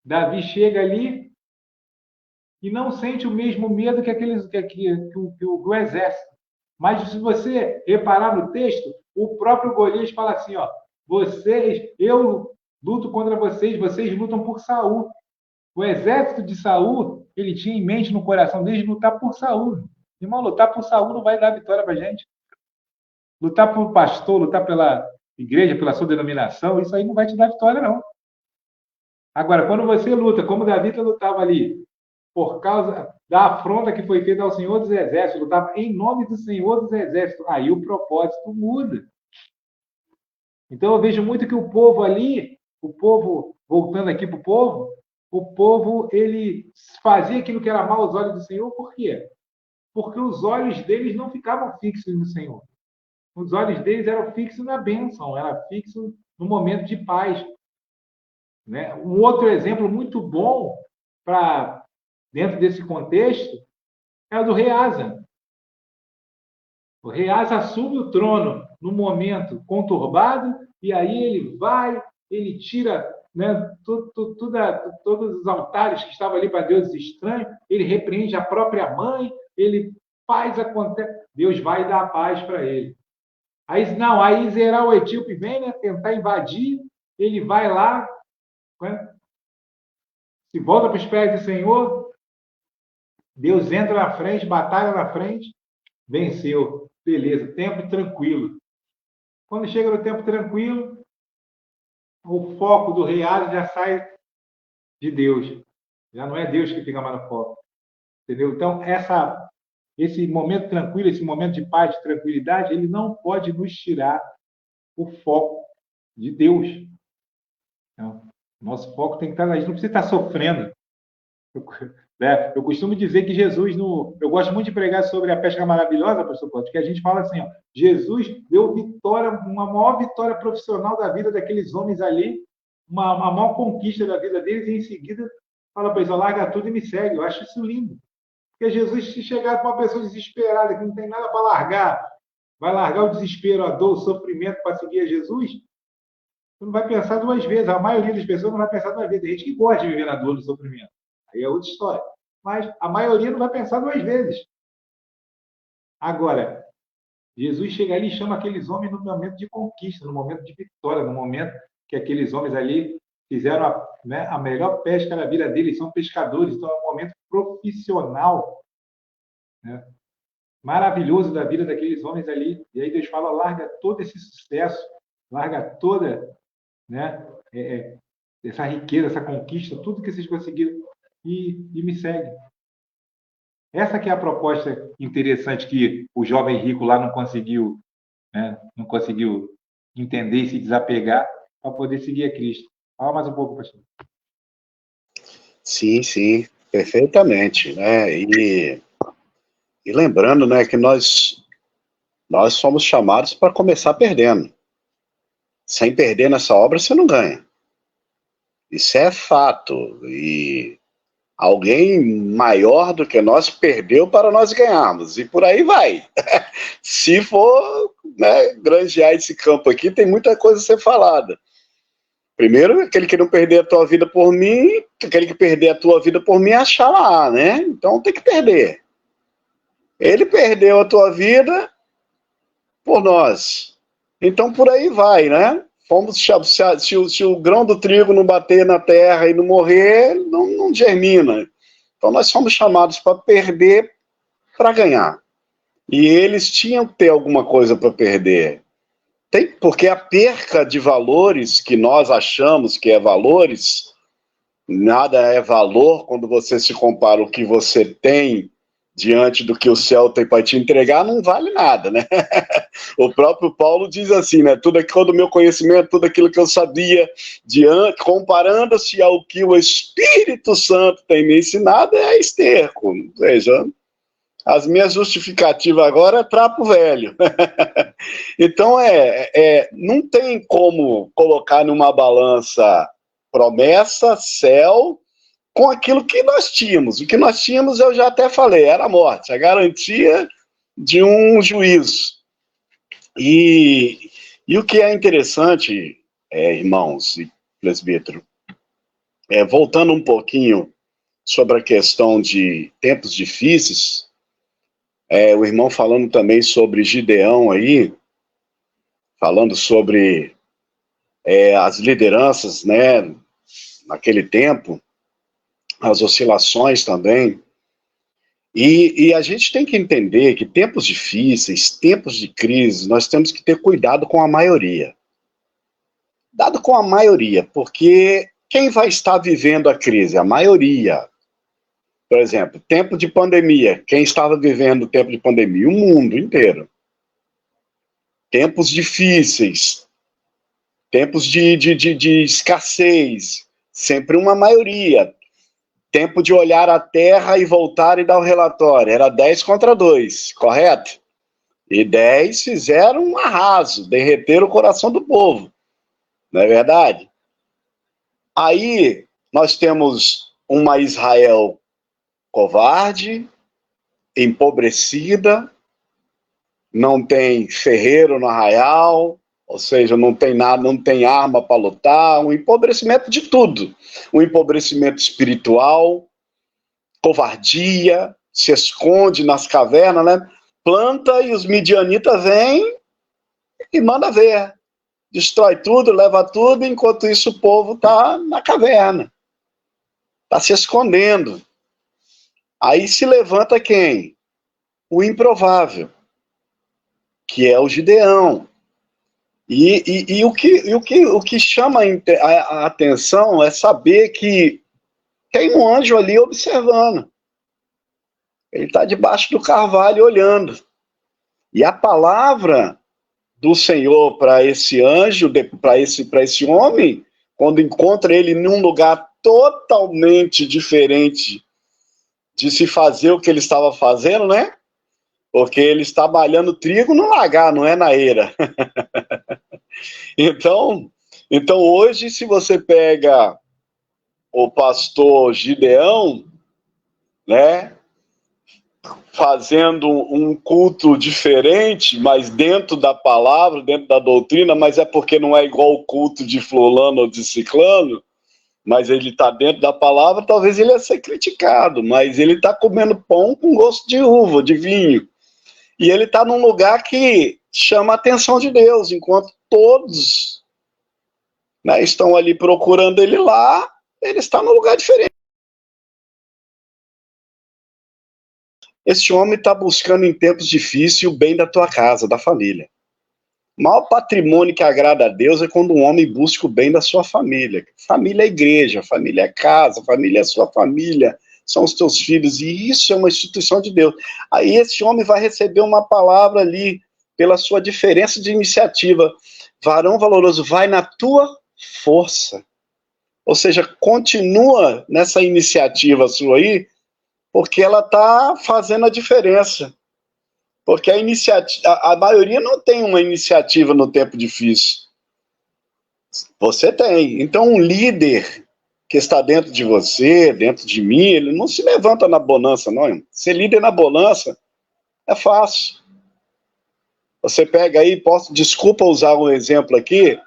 Davi chega ali e não sente o mesmo medo que o exército. Mas se você reparar no texto, o próprio Golias fala assim, ó, eu luto contra vocês, vocês lutam por Saul. O exército de Saul, ele tinha em mente no coração dele lutar por Saul. Irmão, lutar por Saul não vai dar vitória para a gente. Lutar por pastor, lutar pela igreja, pela sua denominação, isso aí não vai te dar vitória, não. Agora, quando você luta, como Davi lutava ali, por causa da afronta que foi feita ao Senhor dos Exércitos, lutava em nome do Senhor dos Exércitos, aí o propósito muda. Então, eu vejo muito que o povo ali, voltando aqui para o povo, ele fazia aquilo que era mal aos olhos do Senhor, por quê? Porque os olhos deles não ficavam fixos no Senhor. Os olhos deles eram fixos na bênção, era fixo no momento de paz. Né? Um outro exemplo muito bom para dentro desse contexto é o do rei Asa. O rei Asa assume o trono no momento conturbado e aí ele tira, né, todos os altares que estavam ali para deuses estranhos, ele repreende a própria mãe, ele faz acontecer, Deus vai dar a paz para ele. Aí Zerá o etíope vem, né, tentar invadir, ele vai lá, né, se volta para os pés do Senhor, Deus entra na frente, batalha na frente, venceu. Beleza, tempo tranquilo. Quando chega no tempo tranquilo, o foco do rei Asa já sai de Deus. Já não é Deus que fica mais no foco. Entendeu? Então, esse momento tranquilo, esse momento de paz, de tranquilidade, ele não pode nos tirar o foco de Deus. Então, nosso foco tem que estar, a gente não precisa estar sofrendo. Eu costumo dizer que Jesus, eu gosto muito de pregar sobre a pesca maravilhosa, pastor Cláudio, que a gente fala assim, ó, Jesus deu vitória, uma maior vitória profissional da vida daqueles homens ali, uma maior conquista da vida deles, e em seguida fala para eles, larga tudo e me segue. Eu acho isso lindo. Porque Jesus, se chegar com uma pessoa desesperada, que não tem nada para largar, vai largar o desespero, a dor, o sofrimento para seguir a Jesus? Você não vai pensar duas vezes. A maioria das pessoas não vai pensar duas vezes. Tem gente que gosta de viver na dor e no sofrimento. Aí é outra história. Mas a maioria não vai pensar duas vezes. Agora, Jesus chega ali e chama aqueles homens no momento de conquista, no momento de vitória, no momento que aqueles homens ali fizeram a melhor pesca da vida deles, são pescadores, então é um momento profissional, né? Maravilhoso da vida daqueles homens ali. E aí Deus fala, larga todo esse sucesso, larga toda, né, essa riqueza, essa conquista, tudo que vocês conseguiram e me segue. Essa que é a proposta interessante que o jovem rico lá não conseguiu, né, não conseguiu entender e se desapegar para poder seguir a Cristo. Fala mais um pouco, pastor. Sim, sim, perfeitamente, né? E lembrando, né, que nós somos chamados para começar perdendo. Sem perder nessa obra, você não ganha. Isso é fato. E alguém maior do que nós perdeu para nós ganharmos. E por aí vai. Se for, né, granjear esse campo aqui, tem muita coisa a ser falada. Primeiro, aquele que não perder a tua vida por mim, aquele que perder a tua vida por mim, achar lá, né? Então tem que perder. Ele perdeu a tua vida por nós. Então por aí vai, né? Se o grão do trigo não bater na terra e não morrer, não germina. Então nós somos chamados para perder para ganhar. E eles tinham que ter alguma coisa para perder. Porque a perca de valores que nós achamos que é valores, nada é valor quando você se compara o que você tem diante do que o céu tem para te entregar, não vale nada, né? O próprio Paulo diz assim, né? Tudo aquilo do meu conhecimento, tudo aquilo que eu sabia, comparando-se ao que o Espírito Santo tem me ensinado, é esterco. Veja, as minhas justificativas agora é trapo velho. Então, não tem como colocar numa balança promessa, céu, com aquilo que nós tínhamos. O que nós tínhamos, eu já até falei, era a morte, a garantia de um juízo. E o que é interessante, irmãos e presbítero, voltando um pouquinho sobre a questão de tempos difíceis, o irmão falando também sobre Gideão aí, falando sobre as lideranças, né, naquele tempo, as oscilações também. E a gente tem que entender que tempos difíceis, tempos de crise, nós temos que ter cuidado com a maioria. Dado com a maioria, porque quem vai estar vivendo a crise? A maioria. Por exemplo, tempo de pandemia. Quem estava vivendo o tempo de pandemia? O mundo inteiro. Tempos difíceis. Tempos de escassez. Sempre uma maioria. Tempo de olhar a terra e voltar e dar o relatório. Era 10 contra 2, correto? E 10 fizeram um arraso, derreteram o coração do povo. Não é verdade? Aí nós temos uma Israel covarde, empobrecida, não tem ferreiro no arraial, ou seja, não tem nada, não tem arma para lutar, um empobrecimento de tudo. Um empobrecimento espiritual, covardia, se esconde nas cavernas, né? Planta e os midianitas vêm e manda ver. Destrói tudo, leva tudo, enquanto isso o povo está na caverna. Está se escondendo. Aí se levanta quem? O improvável, que é o Gideão. E o que chama a atenção é saber que tem um anjo ali observando. Ele está debaixo do carvalho olhando. E a palavra do Senhor para esse anjo, para esse homem, quando encontra ele num lugar totalmente diferente de se fazer o que ele estava fazendo, né? Porque ele está malhando trigo no lagar, não é na eira. Então hoje, se você pega o pastor Gideão, né? fazendo um culto diferente, mas dentro da palavra, dentro da doutrina, mas é porque não é igual o culto de fulano ou de ciclano, mas ele está dentro da palavra, talvez ele ia ser criticado, mas ele está comendo pão com gosto de uva, de vinho. E ele está num lugar que chama a atenção de Deus, enquanto todos, né, estão ali procurando ele lá, ele está num lugar diferente. Esse homem está buscando em tempos difíceis o bem da tua casa, da família. O maior patrimônio que agrada a Deus é quando um homem busca o bem da sua família. Família é igreja, família é casa, família é sua família, são os teus filhos, e isso é uma instituição de Deus. Aí esse homem vai receber uma palavra ali, pela sua diferença de iniciativa. Varão valoroso, vai na tua força. Ou seja, continua nessa iniciativa sua aí, porque ela está fazendo a diferença. Porque a maioria não tem uma iniciativa no tempo difícil. Você tem. Então, um líder que está dentro de você, dentro de mim, ele não se levanta na bonança, não. Ser líder na bonança é fácil. Você pega aí, desculpa usar um exemplo aqui,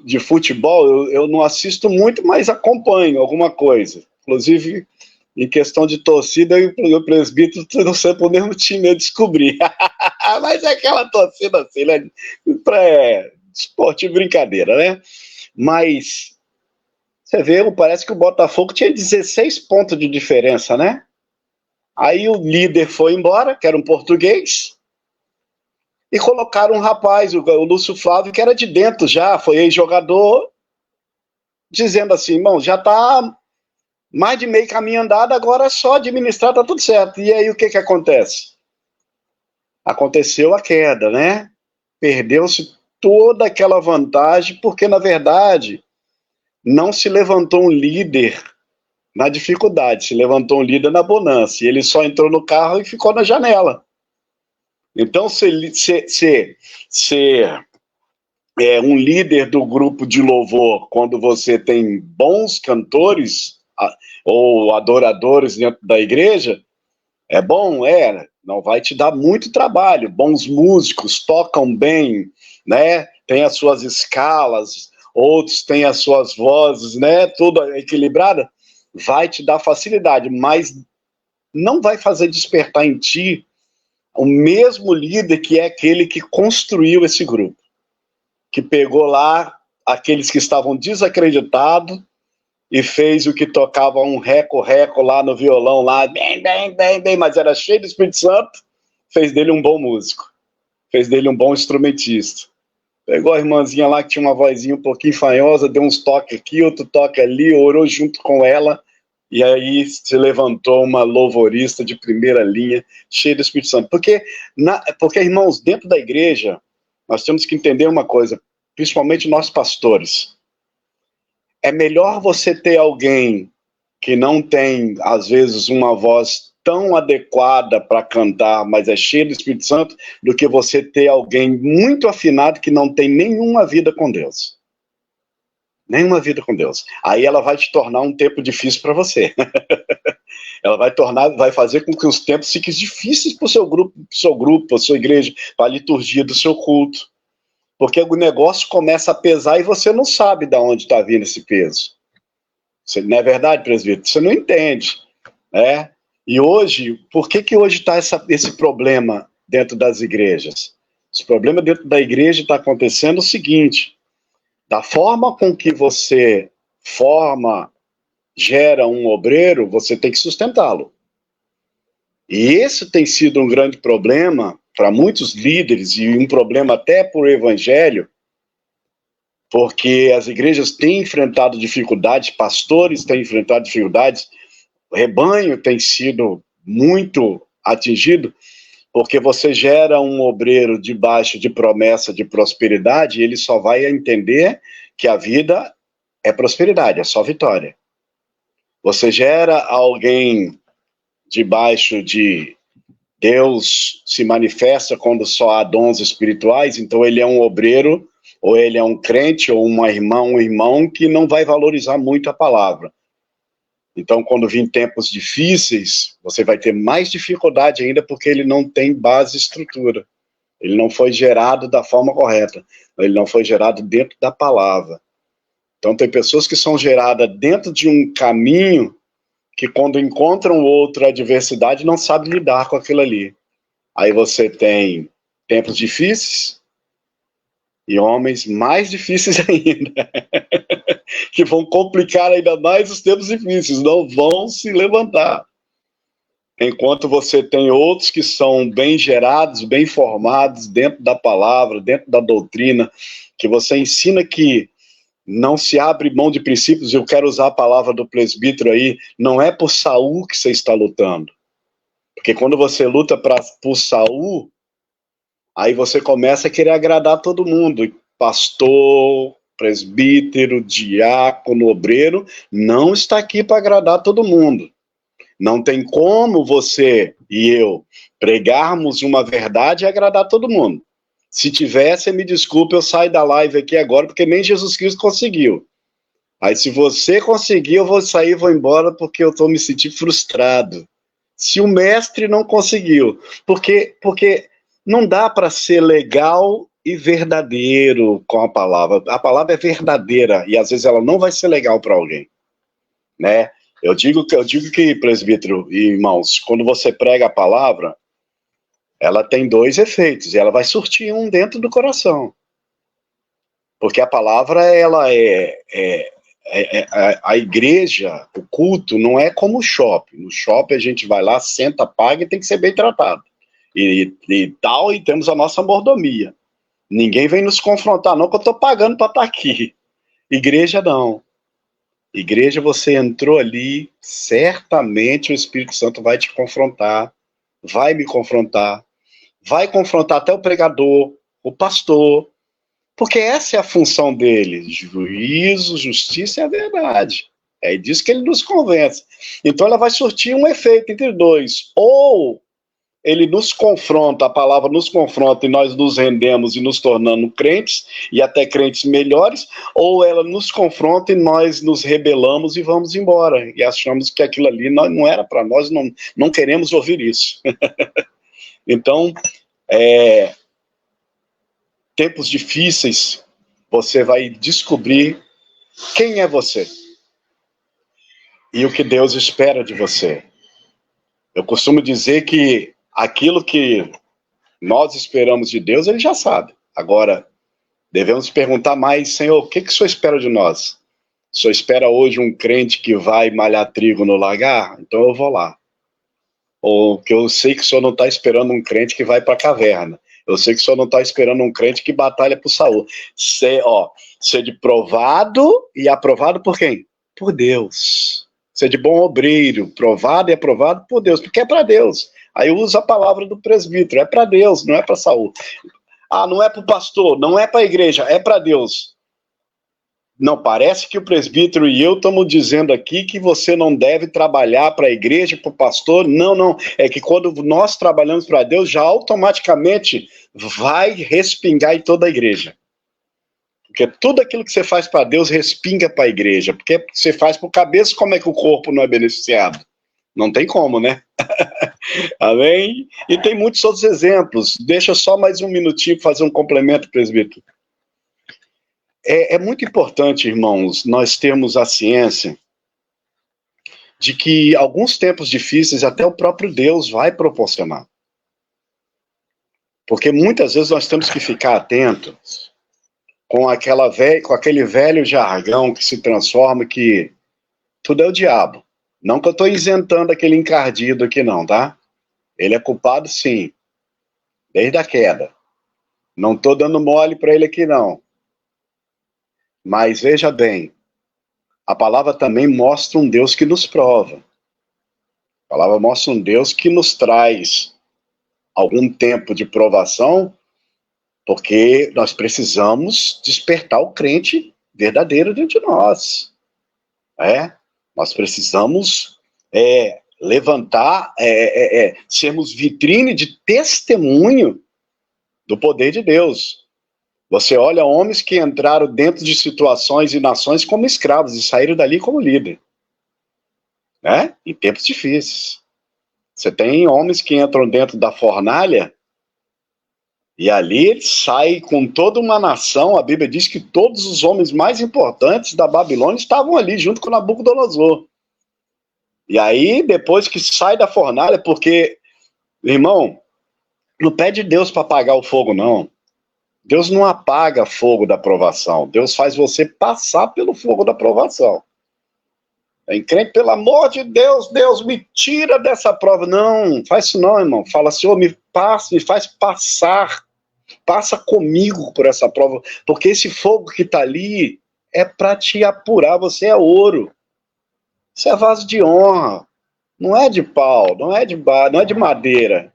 de futebol, eu não assisto muito, mas acompanho alguma coisa. Inclusive, em questão de torcida, eu e o presbítero não sempre o mesmo time, eu descobri. Mas é aquela torcida assim, né? Para esporte brincadeira, né? Mas você vê, parece que o Botafogo tinha 16 pontos de diferença, né? Aí o líder foi embora, que era um português, e colocaram um rapaz, o Lúcio Flávio, que era de dentro já, foi ex-jogador, dizendo assim, irmão, já tá mais de meio caminho andado, agora é só administrar, tá tudo certo. E aí o que acontece? Aconteceu a queda, né? Perdeu-se toda aquela vantagem, porque na verdade não se levantou um líder na dificuldade, se levantou um líder na bonança, e ele só entrou no carro e ficou na janela. Então, ser um líder do grupo de louvor, quando você tem bons cantores ou adoradores dentro da igreja, é bom, não vai te dar muito trabalho. Bons músicos, tocam bem, né? Tem as suas escalas, outros têm as suas vozes, né? Tudo equilibrada, vai te dar facilidade, mas não vai fazer despertar em ti o mesmo líder que é aquele que construiu esse grupo, que pegou lá aqueles que estavam desacreditados e fez o que tocava um reco-reco lá no violão, lá, bem, mas era cheio do Espírito Santo, fez dele um bom músico, fez dele um bom instrumentista. Pegou a irmãzinha lá que tinha uma vozinha um pouquinho fanhosa, deu uns toques aqui, outro toque ali, orou junto com ela, e aí se levantou uma louvorista de primeira linha, cheia do Espírito Santo. Porque, irmãos, dentro da igreja, nós temos que entender uma coisa, principalmente nós pastores. É melhor você ter alguém que não tem, às vezes, uma voz tão adequada para cantar, mas é cheio do Espírito Santo, do que você ter alguém muito afinado que não tem nenhuma vida com Deus. Nenhuma vida com Deus. Aí ela vai te tornar um tempo difícil para você. Ela vai fazer com que os tempos fiquem difíceis para o seu grupo, para a sua igreja, para a liturgia do seu culto. Porque o negócio começa a pesar e você não sabe de onde está vindo esse peso. Não é verdade, presbítero? Você não entende, né? E hoje, por que hoje está esse problema dentro das igrejas? Esse problema dentro da igreja está acontecendo o seguinte: da forma com que você gera um obreiro, você tem que sustentá-lo. E esse tem sido um grande problema para muitos líderes, e um problema até por evangelho, porque as igrejas têm enfrentado dificuldades, pastores têm enfrentado dificuldades, o rebanho tem sido muito atingido, porque você gera um obreiro debaixo de promessa de prosperidade, e ele só vai entender que a vida é prosperidade, é só vitória. Você gera alguém debaixo de Deus se manifesta quando só há dons espirituais, então ele é um obreiro, ou ele é um crente, ou um irmão que não vai valorizar muito a palavra. Então, quando vir tempos difíceis, você vai ter mais dificuldade ainda, porque ele não tem base e estrutura. Ele não foi gerado da forma correta. Ele não foi gerado dentro da palavra. Então, tem pessoas que são geradas dentro de um caminho que, quando encontram outra adversidade, não sabem lidar com aquilo ali. Aí você tem tempos difíceis e homens mais difíceis ainda, que vão complicar ainda mais os tempos difíceis, não vão se levantar. Enquanto você tem outros que são bem gerados, bem formados dentro da palavra, dentro da doutrina, que você ensina que não se abre mão de princípios. Eu quero usar a palavra do presbítero aí, não é por Saul que você está lutando. Porque quando você luta por Saul, aí você começa a querer agradar todo mundo. Pastor, presbítero, diácono, obreiro, não está aqui para agradar todo mundo. Não tem como você e eu pregarmos uma verdade e agradar todo mundo. Se tivesse, me desculpe, eu saio da live aqui agora, porque nem Jesus Cristo conseguiu. Aí se você conseguir, eu vou sair, vou embora, porque eu estou me sentindo frustrado. Se o mestre não conseguiu, porque não dá para ser legal e verdadeiro com a palavra. A palavra é verdadeira e às vezes ela não vai ser legal para alguém, né? Eu digo que, presbítero e irmãos, quando você prega a palavra, ela tem dois efeitos, e ela vai surtir um dentro do coração. Porque a palavra, ela a igreja, o culto, não é como o shopping. No shopping a gente vai lá, senta, paga e tem que ser bem tratado. E temos a nossa mordomia. Ninguém vem nos confrontar, não, que eu estou pagando para estar aqui. Igreja, não. Igreja, você entrou ali, certamente o Espírito Santo vai te confrontar, vai me confrontar, vai confrontar até o pregador, o pastor, porque essa é a função dele, juízo, justiça e a verdade. É disso que ele nos convence. Então ela vai surtir um efeito entre dois, ou ele nos confronta, a palavra nos confronta e nós nos rendemos e nos tornando crentes, e até crentes melhores, ou ela nos confronta e nós nos rebelamos e vamos embora, e achamos que aquilo ali não era para nós, não queremos ouvir isso. Então, tempos difíceis, você vai descobrir quem é você e o que Deus espera de você. Eu costumo dizer que aquilo que nós esperamos de Deus, ele já sabe. Agora, devemos perguntar mais, Senhor, o que o Senhor espera de nós? O Senhor espera hoje um crente que vai malhar trigo no lagar? Então eu vou lá. Ou que eu sei que o Senhor não está esperando um crente que vai para a caverna. Eu sei que o Senhor não está esperando um crente que batalha por Saul. Ser de provado e aprovado por quem? Por Deus. Ser de bom obreiro, provado e aprovado por Deus, porque é para Deus. Aí eu uso a palavra do presbítero, é para Deus, não é para Saul. Ah, não é para o pastor, não é para a igreja, é para Deus. Não, parece que o presbítero e eu estamos dizendo aqui que você não deve trabalhar para a igreja, para o pastor. Não. É que quando nós trabalhamos para Deus, já automaticamente vai respingar em toda a igreja. Porque tudo aquilo que você faz para Deus respinga para a igreja. Porque você faz para o cabeça, como é que o corpo não é beneficiado? Não tem como, né? Amém? E tem muitos outros exemplos. Deixa só mais um minutinho para fazer um complemento, presbítero. É muito importante, irmãos, nós termos a ciência de que alguns tempos difíceis até o próprio Deus vai proporcionar. Porque muitas vezes nós temos que ficar atentos com aquele velho jargão que se transforma que tudo é o diabo. Não que eu estou isentando aquele encardido aqui não, tá? Ele é culpado sim, desde a queda. Não estou dando mole para ele aqui não. Mas veja bem, a palavra também mostra um Deus que nos prova. A palavra mostra um Deus que nos traz algum tempo de provação, porque nós precisamos despertar o crente verdadeiro dentro de nós. Nós precisamos levantar, sermos vitrine de testemunho do poder de Deus. Você olha homens que entraram dentro de situações e nações como escravos e saíram dali como líder. Em tempos difíceis. Você tem homens que entram dentro da fornalha e ali eles saem com toda uma nação. A Bíblia diz que todos os homens mais importantes da Babilônia estavam ali junto com Nabucodonosor. E aí, depois que sai da fornalha, porque, irmão, não pede Deus para apagar o fogo, não. Deus não apaga fogo da provação. Deus faz você passar pelo fogo da provação. Tem crente, pelo amor de Deus, Deus, me tira dessa prova. Não, faz isso não, irmão. Fala, Senhor, me faz passar. Passa comigo por essa prova. Porque esse fogo que está ali é para te apurar. Você é ouro. Você é vaso de honra. Não é de pau, não é de madeira.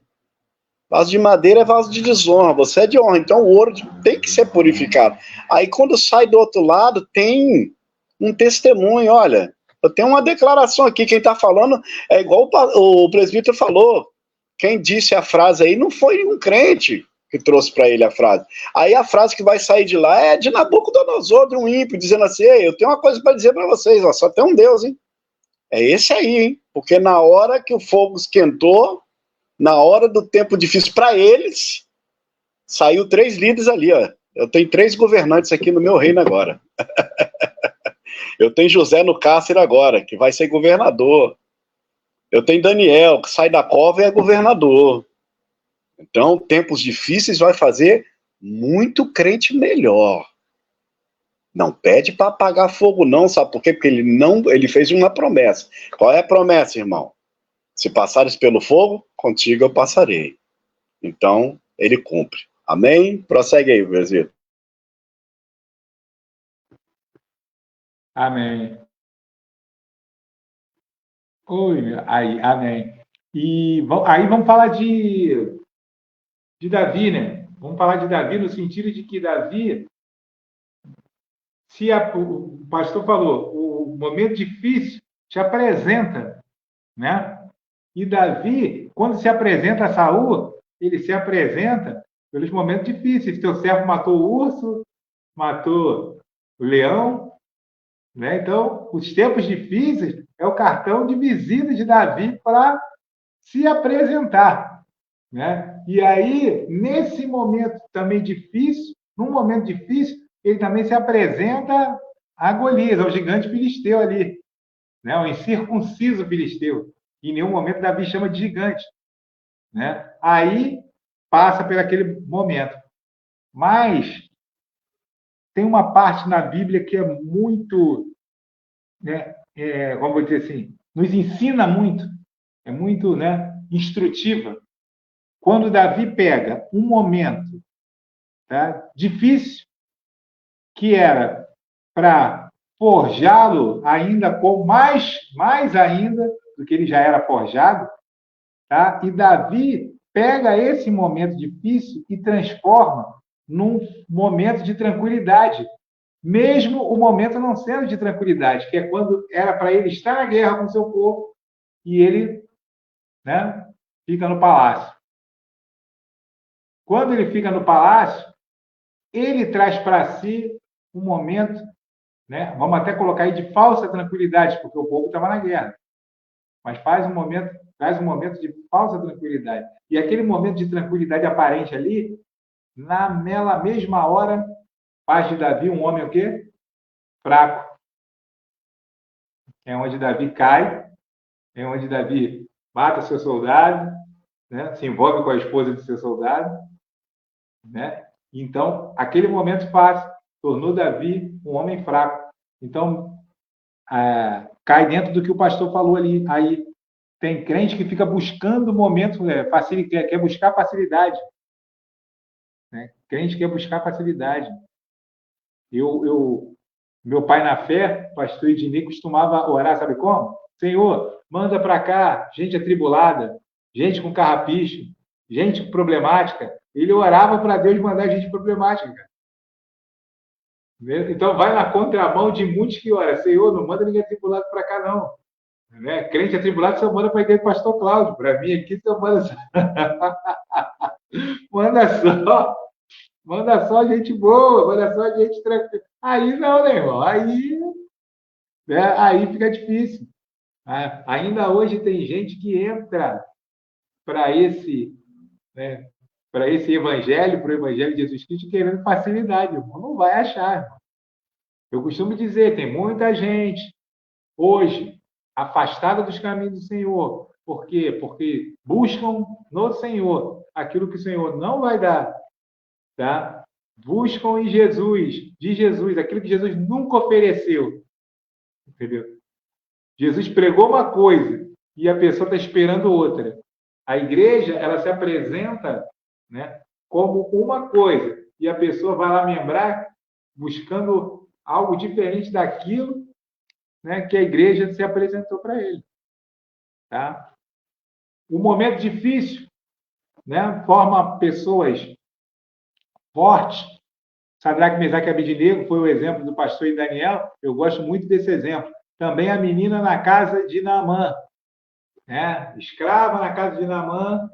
Vaso de madeira é vaso de desonra. Você é de honra. Então o ouro tem que ser purificado. Aí quando sai do outro lado, tem um testemunho. Olha, eu tenho uma declaração aqui, quem está falando é igual o presbítero falou. Quem disse a frase aí não foi um crente que trouxe para ele a frase. Aí a frase que vai sair de lá é de Nabucodonosor, de um ímpio, dizendo assim, ei, eu tenho uma coisa para dizer para vocês, ó, só tem um Deus, hein? É esse aí, hein? Porque na hora que o fogo esquentou, na hora do tempo difícil para eles, saiu 3 líderes ali, ó. Eu tenho 3 governantes aqui no meu reino agora. Eu tenho José no cárcere agora, que vai ser governador. Eu tenho Daniel, que sai da cova e é governador. Então, tempos difíceis vai fazer muito crente melhor. Não pede para apagar fogo, não, sabe por quê? Porque ele fez uma promessa. Qual é a promessa, irmão? Se passares pelo fogo, contigo eu passarei. Então, ele cumpre. Amém? Prossegue aí, Brasil. Amém. Oi, aí, amém. E aí vamos falar de Davi, né? Vamos falar de Davi no sentido de que Davi, o pastor falou, o momento difícil te apresenta, né? E Davi, quando se apresenta a Saul, ele se apresenta pelos momentos difíceis. Teu servo matou o urso, matou o leão, né? Então, os tempos difíceis é o cartão de visita de Davi para se apresentar, né? E aí, nesse momento também difícil, num momento difícil, ele também se apresenta a Golias, ao gigante filisteu ali, né? O incircunciso filisteu. Em nenhum momento Davi chama de gigante, né? Aí passa por aquele momento. Mas tem uma parte na Bíblia que é muito, né, como vou dizer assim, nos ensina muito, é muito, né, instrutiva. Quando Davi pega um momento, tá, difícil, que era para forjá-lo ainda com mais ainda do que ele já era forjado, tá? E Davi pega esse momento difícil e transforma num momento de tranquilidade, mesmo o momento não sendo de tranquilidade, que é quando era para ele estar na guerra com seu povo e ele, né, fica no palácio. Quando ele fica no palácio, ele traz para si um momento, né, vamos até colocar aí de falsa tranquilidade, porque o povo estava na guerra. Mas traz um momento de falsa tranquilidade. E aquele momento de tranquilidade aparente ali, naquela mesma hora, faz de Davi um homem o quê? Fraco. É onde Davi cai, é onde Davi mata seu soldado, né? Se envolve com a esposa de seu soldado, né? Então, aquele momento tornou Davi um homem fraco. Então, cai dentro do que o pastor falou ali. Aí tem crente que fica buscando momentos, quer buscar facilidade. Né? Crente quer buscar facilidade. Meu pai na fé, pastor Ednei, costumava orar, sabe como? Senhor, manda para cá gente atribulada, gente com carrapicho, gente problemática. Ele orava para Deus mandar gente problemática. Então, vai na contramão de muitos que oram. Senhor, não manda ninguém atribulado para cá, não. Né? Crente atribulado só manda para a igreja do pastor Cláudio. Para mim aqui, só manda só. Manda só gente boa, manda só gente tranquila. Aí não, né, irmão? Aí fica difícil. Ainda hoje tem gente que entra para esse, né, para esse evangelho, para o evangelho de Jesus Cristo, querendo facilidade, irmão. Não vai achar, irmão. Eu costumo dizer, tem muita gente hoje afastada dos caminhos do Senhor. Por quê? Porque buscam no Senhor aquilo que o Senhor não vai dar, tá? Buscam em Jesus, de Jesus, aquilo que Jesus nunca ofereceu, entendeu? Jesus pregou uma coisa e a pessoa está esperando outra. A igreja, ela se apresenta, né, como uma coisa e a pessoa vai lá membrar buscando algo diferente daquilo, né, que a igreja se apresentou para ele. Tá? O momento difícil, né, forma pessoas fortes. Sadraque, Mesaque e Abednego foi o exemplo do pastor Daniel. Eu gosto muito desse exemplo. Também a menina na casa de Naamã, né? Escrava na casa de Naamã,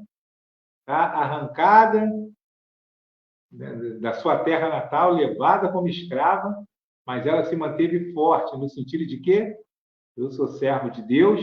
tá? Arrancada, né, da sua terra natal, levada como escrava, mas ela se manteve forte, no sentido de que eu sou servo de Deus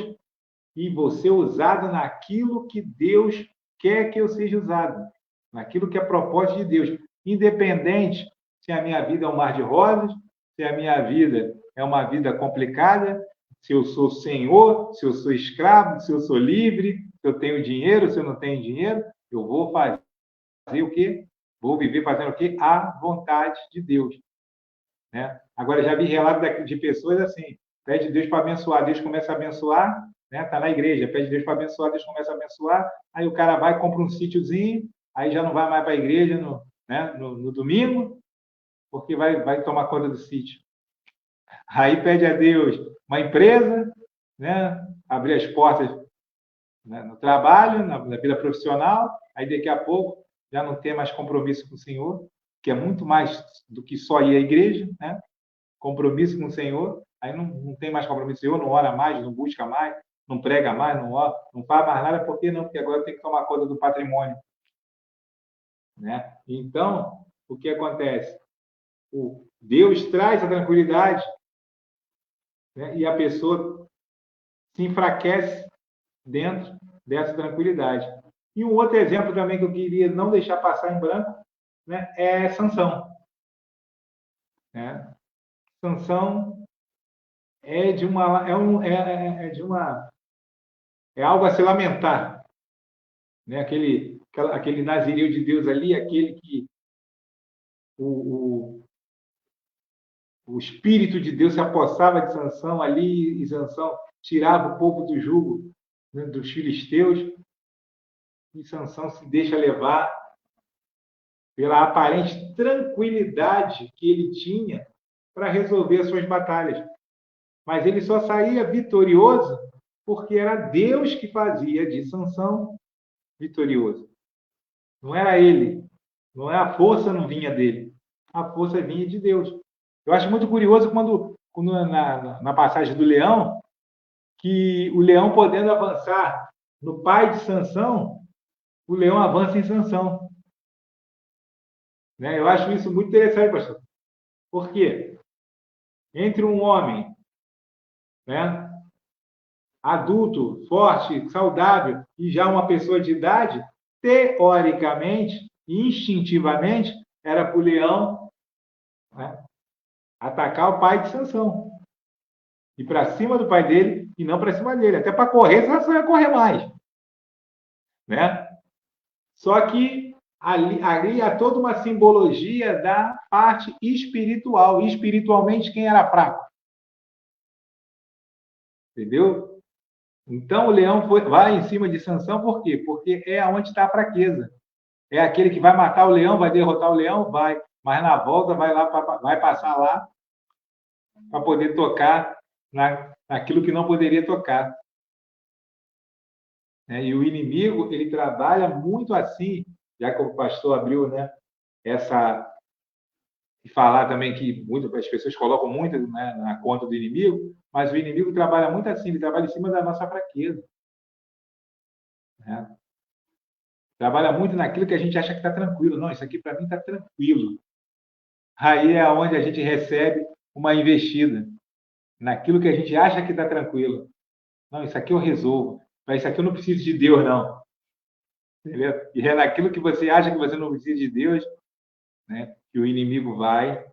e vou ser usado naquilo que Deus quer que eu seja usado, naquilo que é propósito de Deus, independente se a minha vida é um mar de rosas, se a minha vida é uma vida complicada, se eu sou senhor, se eu sou escravo, se eu sou livre, se eu tenho dinheiro, se eu não tenho dinheiro, eu vou fazer o quê? Vou viver fazendo o quê? A vontade de Deus. Né? Agora, já vi relatos de pessoas assim, pede Deus para abençoar, Deus começa a abençoar, né? Tá na igreja, pede Deus para abençoar, Deus começa a abençoar, aí o cara vai, compra um sítiozinho, aí já não vai mais para a igreja no domingo, porque vai tomar conta do sítio. Aí pede a Deus uma empresa, né? Abrir as portas, né, no trabalho, na vida profissional, aí daqui a pouco já não tem mais compromisso com o Senhor, que é muito mais do que só ir à igreja, né? Compromisso com o Senhor, aí não tem mais compromisso com o Senhor, não ora mais, não busca mais, não prega mais, não ora, não faz mais nada, por que não? Porque agora tem que tomar conta do patrimônio. Né? Então, o que acontece? Deus traz a tranquilidade, né? E a pessoa se enfraquece dentro dessa tranquilidade. E um outro exemplo também que eu queria não deixar passar em branco, né, é Sansão. Né? Sansão é de uma é algo a se lamentar, né? Aquele nazireu de Deus ali, aquele que o, o espírito de Deus se apossava de Sansão ali e Sansão tirava o povo do jugo, né, dos filisteus, e Sansão se deixa levar pela aparente tranquilidade que ele tinha para resolver as suas batalhas. Mas ele só saía vitorioso porque era Deus que fazia de Sansão vitorioso. Não era ele. Não é a força não vinha dele. A força vinha de Deus. Eu acho muito curioso quando na passagem do leão, que o leão podendo avançar no pai de Sansão, o leão avança em Sansão. Né? Eu acho isso muito interessante, pastor. Por quê? Entre um homem, né, adulto, forte, saudável, e já uma pessoa de idade, teoricamente, instintivamente, era para o leão, né, atacar o pai de Sansão. Ir para cima do pai dele e não para cima dele. Até para correr, Sansão ia correr mais. Né? Só que ali há toda uma simbologia da parte espiritual. E espiritualmente, quem era fraco? Entendeu? Então o leão vai em cima de Sansão, por quê? Porque é onde está a fraqueza. É aquele que vai matar o leão, vai derrotar o leão, vai, mas na volta vai passar lá para poder tocar naquilo que não poderia tocar. E o inimigo, ele trabalha muito assim, já que o pastor abriu, né, essa e falar também que as pessoas colocam muito, né, na conta do inimigo, mas o inimigo trabalha muito assim, ele trabalha em cima da nossa fraqueza. Né? Trabalha muito naquilo que a gente acha que está tranquilo. Não, isso aqui para mim está tranquilo. Aí é onde a gente recebe uma investida, naquilo que a gente acha que está tranquilo. Não, isso aqui eu resolvo. Mas isso aqui eu não preciso de Deus, não. Entendeu? E é naquilo que você acha que você não precisa de Deus, né, que o inimigo vai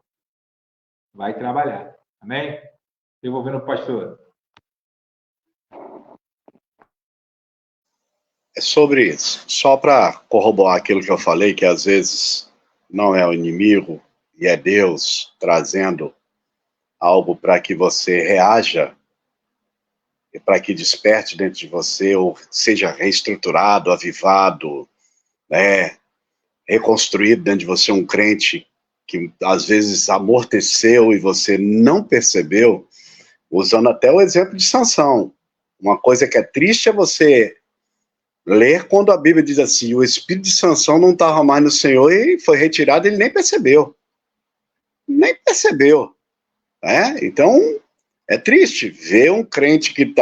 trabalhar. Amém? Devolvendo o pastor. É sobre isso. Só para corroborar aquilo que eu falei, que às vezes não é o inimigo e é Deus trazendo algo para que você reaja e para que desperte dentro de você ou seja reestruturado, avivado, né, reconstruído dentro de você um crente que às vezes amorteceu e você não percebeu, usando até o exemplo de Sansão. Uma coisa que é triste é você ler quando a Bíblia diz assim, o espírito de Sansão não estava mais no Senhor e foi retirado, ele nem percebeu. Nem percebeu. Né? Então, é triste ver um crente que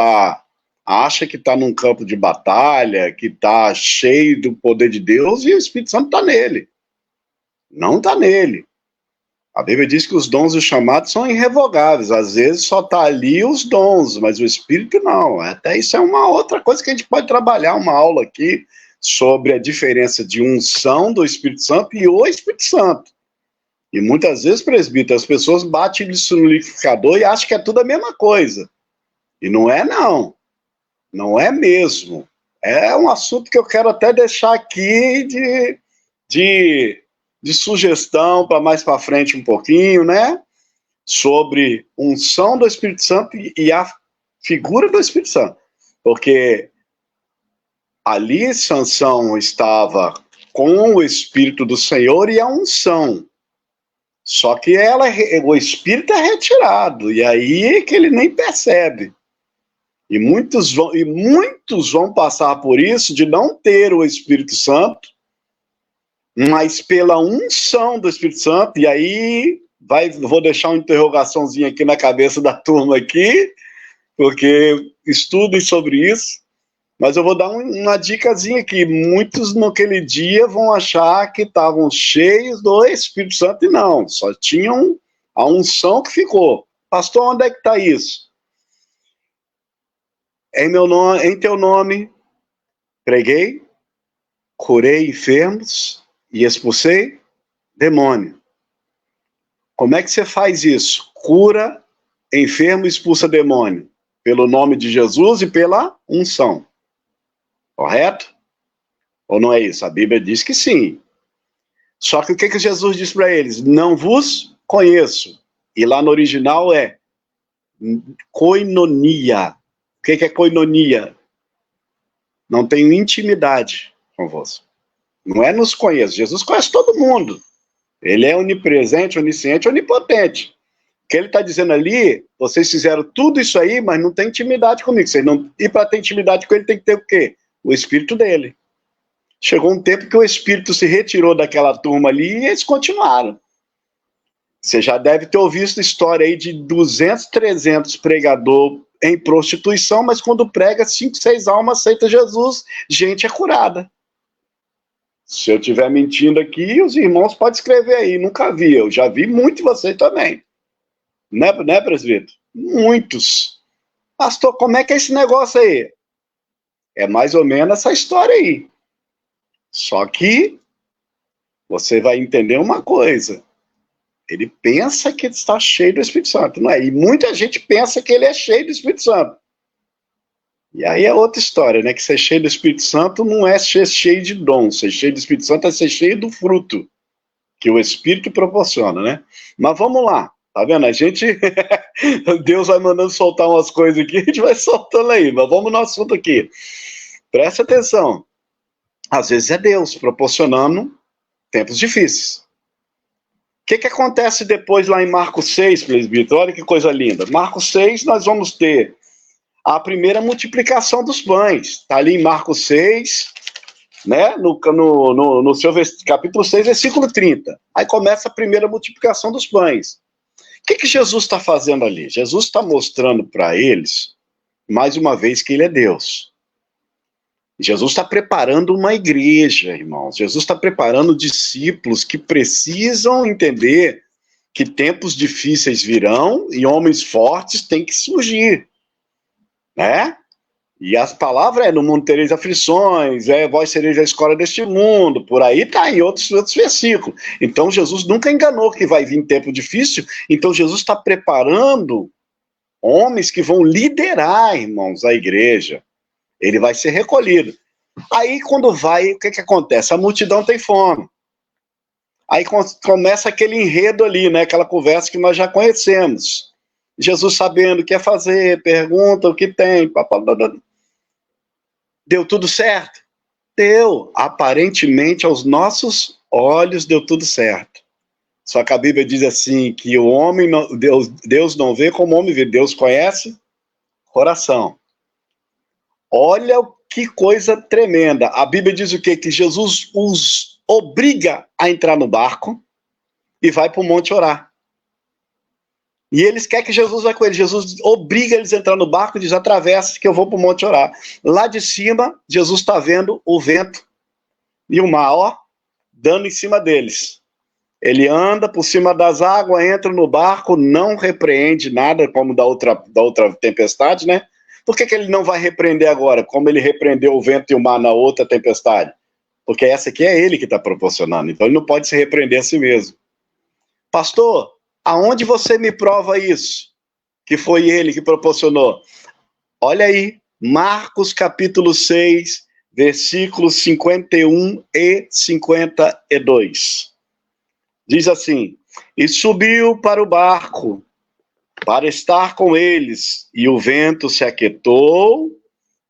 acha que está num campo de batalha, que está cheio do poder de Deus e o Espírito Santo está nele. Não está nele. A Bíblia diz que os dons e os chamados são irrevogáveis. Às vezes só está ali os dons, mas o Espírito não. Até isso é uma outra coisa que a gente pode trabalhar, uma aula aqui sobre a diferença de unção do Espírito Santo e o Espírito Santo. E muitas vezes, presbítero, as pessoas batem isso no liquidificador e acham que é tudo a mesma coisa. E não é, não. Não é mesmo. É um assunto que eu quero até deixar aqui de sugestão para mais para frente um pouquinho, né? Sobre unção do Espírito Santo e a figura do Espírito Santo. Porque ali Sansão estava com o Espírito do Senhor e a unção. Só que o Espírito é retirado, e aí que ele nem percebe. E muitos vão passar por isso de não ter o Espírito Santo, mas pela unção do Espírito Santo, e aí vou deixar uma interrogaçãozinha aqui na cabeça da turma aqui, porque estudem sobre isso, mas eu vou dar uma dicasinha aqui. Muitos naquele dia vão achar que estavam cheios do Espírito Santo e não, só tinham a unção que ficou. Pastor, onde é que está isso? Em teu nome, preguei, curei enfermos e expulsei demônio. Como é que você faz isso? Cura enfermo e expulsa demônio. Pelo nome de Jesus e pela unção. Correto? Ou não é isso? A Bíblia diz que sim. Só que o que Jesus diz para eles? Não vos conheço. E lá no original é koinonia. O que é koinonia? Não tenho intimidade convosco. Não é nos conheço. Jesus conhece todo mundo. Ele é onipresente, onisciente, onipotente. O que ele está dizendo ali, vocês fizeram tudo isso aí, mas não tem intimidade comigo. E para ter intimidade com ele tem que ter o quê? O Espírito dele. Chegou um tempo que o Espírito se retirou daquela turma ali e eles continuaram. Você já deve ter ouvido a história aí de 200, 300 pregadores em prostituição, mas quando prega, 5, 6 almas aceitam Jesus, gente é curada. Se eu estiver mentindo aqui, os irmãos podem escrever aí, nunca vi, eu já vi muito você também. Né, presbítero? Muitos. Pastor, como é que é esse negócio aí? É mais ou menos essa história aí. Só que você vai entender uma coisa. Ele pensa que ele está cheio do Espírito Santo, não é? E muita gente pensa que ele é cheio do Espírito Santo. E aí é outra história, né? Que ser cheio do Espírito Santo não é ser cheio de dom. Ser cheio do Espírito Santo é ser cheio do fruto que o Espírito proporciona, né? Mas vamos lá. Tá vendo? A gente... Deus vai mandando soltar umas coisas aqui, a gente vai soltando aí. Mas vamos no assunto aqui. Presta atenção. Às vezes é Deus proporcionando tempos difíceis. O que acontece depois lá em Marcos 6, presbítero? Olha que coisa linda. Marcos 6, nós vamos ter a primeira multiplicação dos pães. Está ali em Marcos 6, né? no seu capítulo 6, versículo 30. Aí começa a primeira multiplicação dos pães. O que Jesus está fazendo ali? Jesus está mostrando para eles, mais uma vez, que ele é Deus. Jesus está preparando uma igreja, irmãos. Jesus está preparando discípulos que precisam entender que tempos difíceis virão e homens fortes têm que surgir, né? E as palavras no mundo tereis aflições, vós sereis a escola deste mundo, por aí tá em outros versículos. Então Jesus nunca enganou que vai vir tempo difícil, então Jesus está preparando homens que vão liderar, irmãos, a igreja. Ele vai ser recolhido. Aí quando vai, o que acontece? A multidão tem fome. Aí começa aquele enredo ali, né? Aquela conversa que nós já conhecemos. Jesus sabendo o que é fazer, pergunta o que tem, deu tudo certo? Deu. Aparentemente, aos nossos olhos, deu tudo certo. Só que a Bíblia diz assim, que o homem, Deus não vê como o homem vê, Deus conhece coração. Olha que coisa tremenda. A Bíblia diz o quê? Que Jesus os obriga a entrar no barco e vai para o monte orar. E eles querem que Jesus vá com eles. Jesus obriga eles a entrar no barco e diz, atravessa que eu vou para o monte orar. Lá de cima, Jesus está vendo o vento e o mar, dando em cima deles. Ele anda por cima das águas, entra no barco, não repreende nada, como da outra tempestade, né? Por que ele não vai repreender agora, como ele repreendeu o vento e o mar na outra tempestade? Porque essa aqui é ele que está proporcionando, então ele não pode se repreender a si mesmo. Pastor, aonde você me prova isso? Que foi ele que proporcionou. Olha aí, Marcos capítulo 6, versículos 51 e 52. Diz assim, e subiu para o barco, para estar com eles, e o vento se aquietou,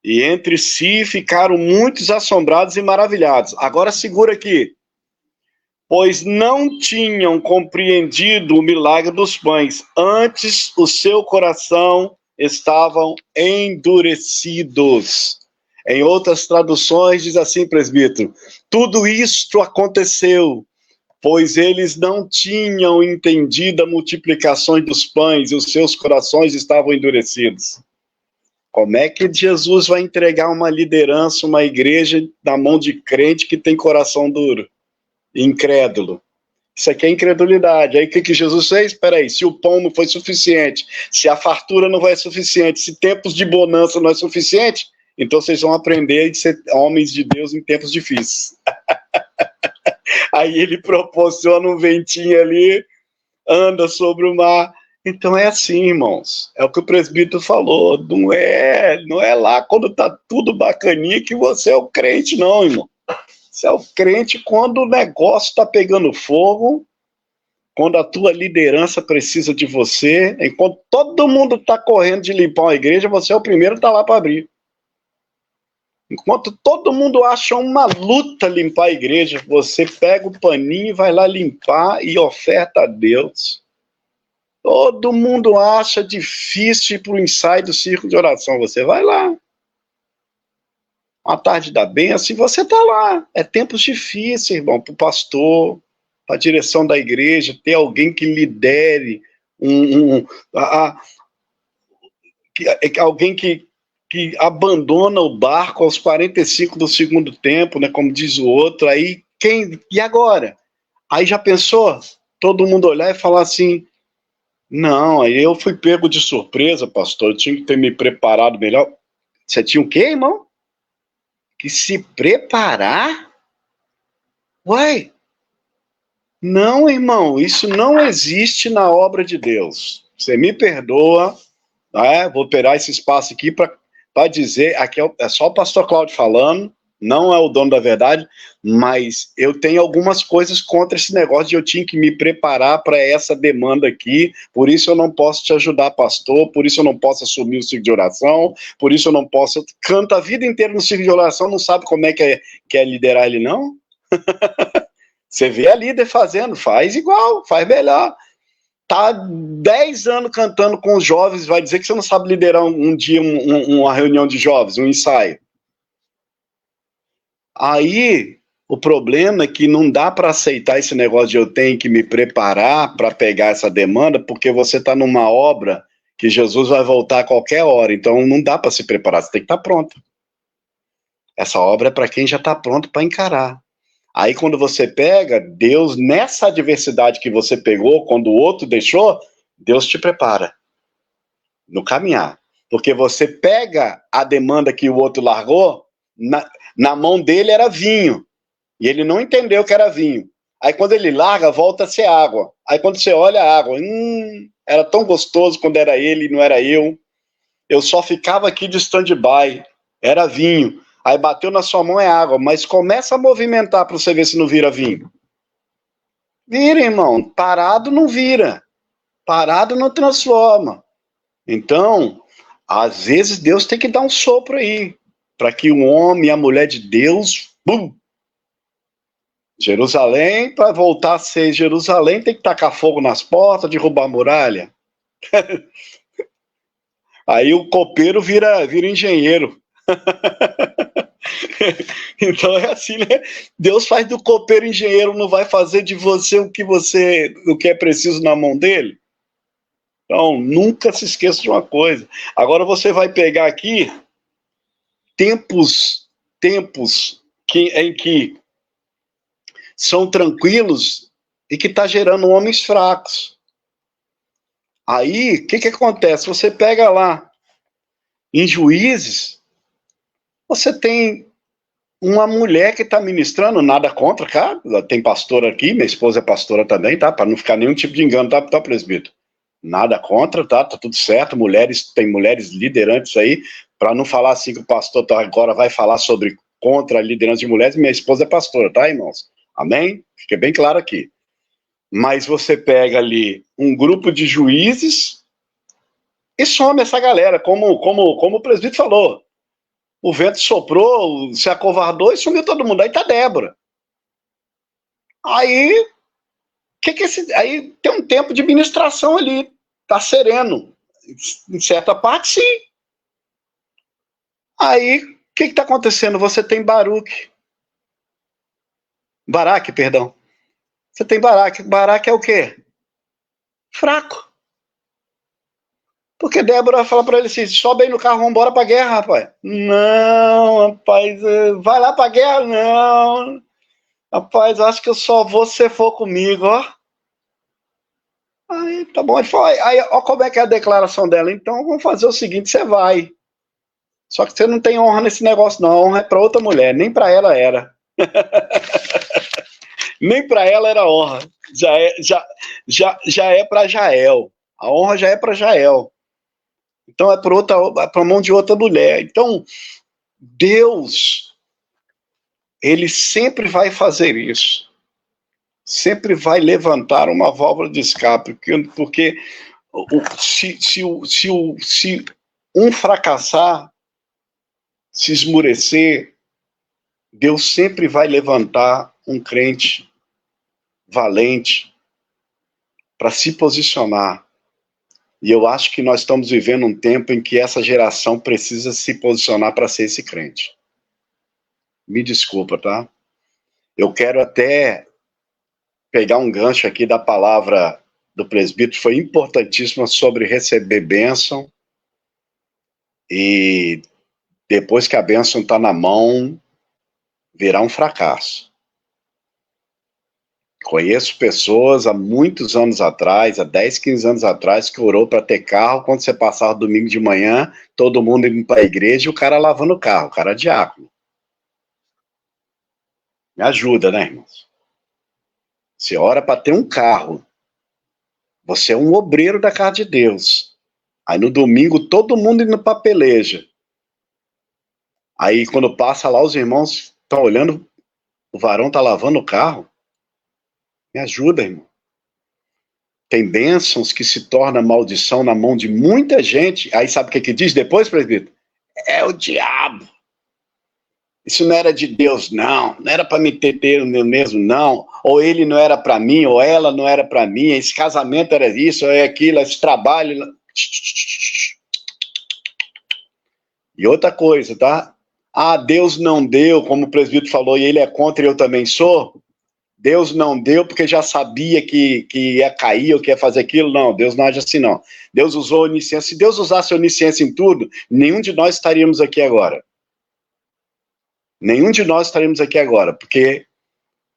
e entre si ficaram muitos assombrados e maravilhados. Agora segura aqui. Pois não tinham compreendido o milagre dos pães, antes o seu coração estavam endurecidos. Em outras traduções diz assim, presbítero, tudo isto aconteceu, pois eles não tinham entendido a multiplicação dos pães e os seus corações estavam endurecidos. Como é que Jesus vai entregar uma liderança, uma igreja na mão de crente que tem coração duro? Incrédulo. Isso aqui é incredulidade. Aí o que Jesus fez? Espera aí, se o pão não foi suficiente, se a fartura não vai suficiente, se tempos de bonança não é suficiente, então vocês vão aprender a ser homens de Deus em tempos difíceis. Aí ele proporciona um ventinho ali, anda sobre o mar. Então é assim, irmãos. É o que o presbítero falou. Não é lá quando tá tudo bacaninha que você é o crente, não, irmão. Você é o crente quando o negócio está pegando fogo, quando a tua liderança precisa de você, enquanto todo mundo está correndo de limpar uma igreja, você é o primeiro que está lá para abrir. Enquanto todo mundo acha uma luta limpar a igreja, você pega o paninho e vai lá limpar e oferta a Deus. Todo mundo acha difícil ir para o ensaio do círculo de oração, você vai lá. Uma tarde da benção, e você está lá. É tempos difíceis, irmão, para o pastor, para a direção da igreja, ter alguém que lidere, alguém que abandona o barco aos 45 do segundo tempo, né, como diz o outro, aí e agora? Aí já pensou? Todo mundo olhar e falar assim, não, aí eu fui pego de surpresa, pastor, eu tinha que ter me preparado melhor. Você tinha o quê, irmão? Que se preparar? Uai, não, irmão, isso não existe na obra de Deus. Você me perdoa, né? Vou operar esse espaço aqui para dizer, aqui é só o pastor Cláudio falando, não é o dono da verdade, mas eu tenho algumas coisas contra esse negócio de eu tinha que me preparar para essa demanda aqui, por isso eu não posso te ajudar, pastor, por isso eu não posso assumir o ciclo de oração, por isso eu não posso... Eu canto a vida inteira no ciclo de oração, não sabe como é que é liderar ele, não? Você vê a líder fazendo, faz igual, faz melhor. Tá 10 anos cantando com os jovens, vai dizer que você não sabe liderar um dia uma reunião de jovens, um ensaio. Aí, o problema é que não dá para aceitar esse negócio de eu tenho que me preparar para pegar essa demanda, porque você está numa obra que Jesus vai voltar a qualquer hora, então não dá para se preparar, você tem que estar pronto. Essa obra é para quem já está pronto para encarar. Aí quando você pega, Deus, nessa adversidade que você pegou, quando o outro deixou, Deus te prepara no caminhar. Porque você pega a demanda que o outro largou, na mão dele era vinho, e ele não entendeu que era vinho. Aí quando ele larga, volta a ser água. Aí quando você olha a água, era tão gostoso quando era ele, não era eu. Eu só ficava aqui de stand-by, era vinho. Aí bateu na sua mão, é água, mas começa a movimentar para você ver se não vira vinho. Vira, irmão, parado não vira, parado não transforma. Então, às vezes Deus tem que dar um sopro aí, para que o homem e a mulher de Deus, Jerusalém, para voltar a ser Jerusalém, tem que tacar fogo nas portas, derrubar a muralha. Aí o copeiro vira engenheiro. Então é assim, né? Deus faz do copeiro engenheiro, não vai fazer de você o que é preciso na mão dele. Então, nunca se esqueça de uma coisa. Agora você vai pegar aqui tempos em que são tranquilos e que está gerando homens fracos. Aí, o que acontece? Você pega lá, em Juízes, você tem uma mulher que está ministrando, nada contra, cara, tem pastora aqui, minha esposa é pastora também, tá? Para não ficar nenhum tipo de engano, tá, presbítero? Nada contra, tá tudo certo, tem mulheres liderantes aí, para não falar assim que o pastor agora vai falar sobre contra a liderança de mulheres, minha esposa é pastora, tá, irmãos? Amém? Fica bem claro aqui. Mas você pega ali um grupo de juízes e some essa galera, como o presbítero falou. O vento soprou, se acovardou e sumiu todo mundo. Aí tá Débora. Aí, aí tem um tempo de ministração ali. Tá sereno. Em certa parte, sim. Aí, o que tá acontecendo? Você tem Baraque, perdão. Você tem Baraque. Baraque é o quê? Fraco. Porque Débora fala para ele assim, sobe aí no carro, vamos embora pra guerra, rapaz. Não, rapaz, vai lá pra guerra, não. Rapaz, acho que eu só vou se for comigo, ó. Aí, tá bom, ele falou, aí, ó como é que é a declaração dela. Então, vamos fazer o seguinte, você vai. Só que você não tem honra nesse negócio, não. A honra é pra outra mulher, nem pra ela era. Nem pra ela era honra. Já é pra Jael. A honra já é pra Jael. Então é para mão de outra mulher. Então, Deus, ele sempre vai fazer isso. Sempre vai levantar uma válvula de escape. Porque se um fracassar, se esmurecer, Deus sempre vai levantar um crente valente para se posicionar. E eu acho que nós estamos vivendo um tempo em que essa geração precisa se posicionar para ser esse crente. Me desculpa, tá? Eu quero até pegar um gancho aqui da palavra do presbítero, foi importantíssima, sobre receber bênção. E depois que a bênção está na mão, virá um fracasso. Conheço pessoas há muitos anos atrás, há 10, 15 anos atrás, que orou para ter carro. Quando você passava domingo de manhã, todo mundo indo para a igreja e o cara lavando o carro, o cara é diácono. Me ajuda, né, irmãos? Você ora para ter um carro. Você é um obreiro da casa de Deus. Aí no domingo todo mundo indo para a peleja. Aí quando passa lá, os irmãos estão olhando, o varão está lavando o carro. Me ajuda, irmão. Tem bênçãos que se tornam maldição na mão de muita gente. Aí sabe o que diz depois, presbítero? É o diabo. Isso não era de Deus, não. Não era para me ter mesmo, não. Ou ele não era para mim, ou ela não era para mim. Esse casamento era isso, ou é aquilo, esse trabalho. E outra coisa, tá? Ah, Deus não deu, como o presbítero falou, e ele é contra e eu também sou. Deus não deu porque já sabia que ia cair ou que ia fazer aquilo. Não, Deus não age assim, não. Deus usou onisciência. Se Deus usasse onisciência em tudo, nenhum de nós estaríamos aqui agora. Nenhum de nós estaríamos aqui agora, porque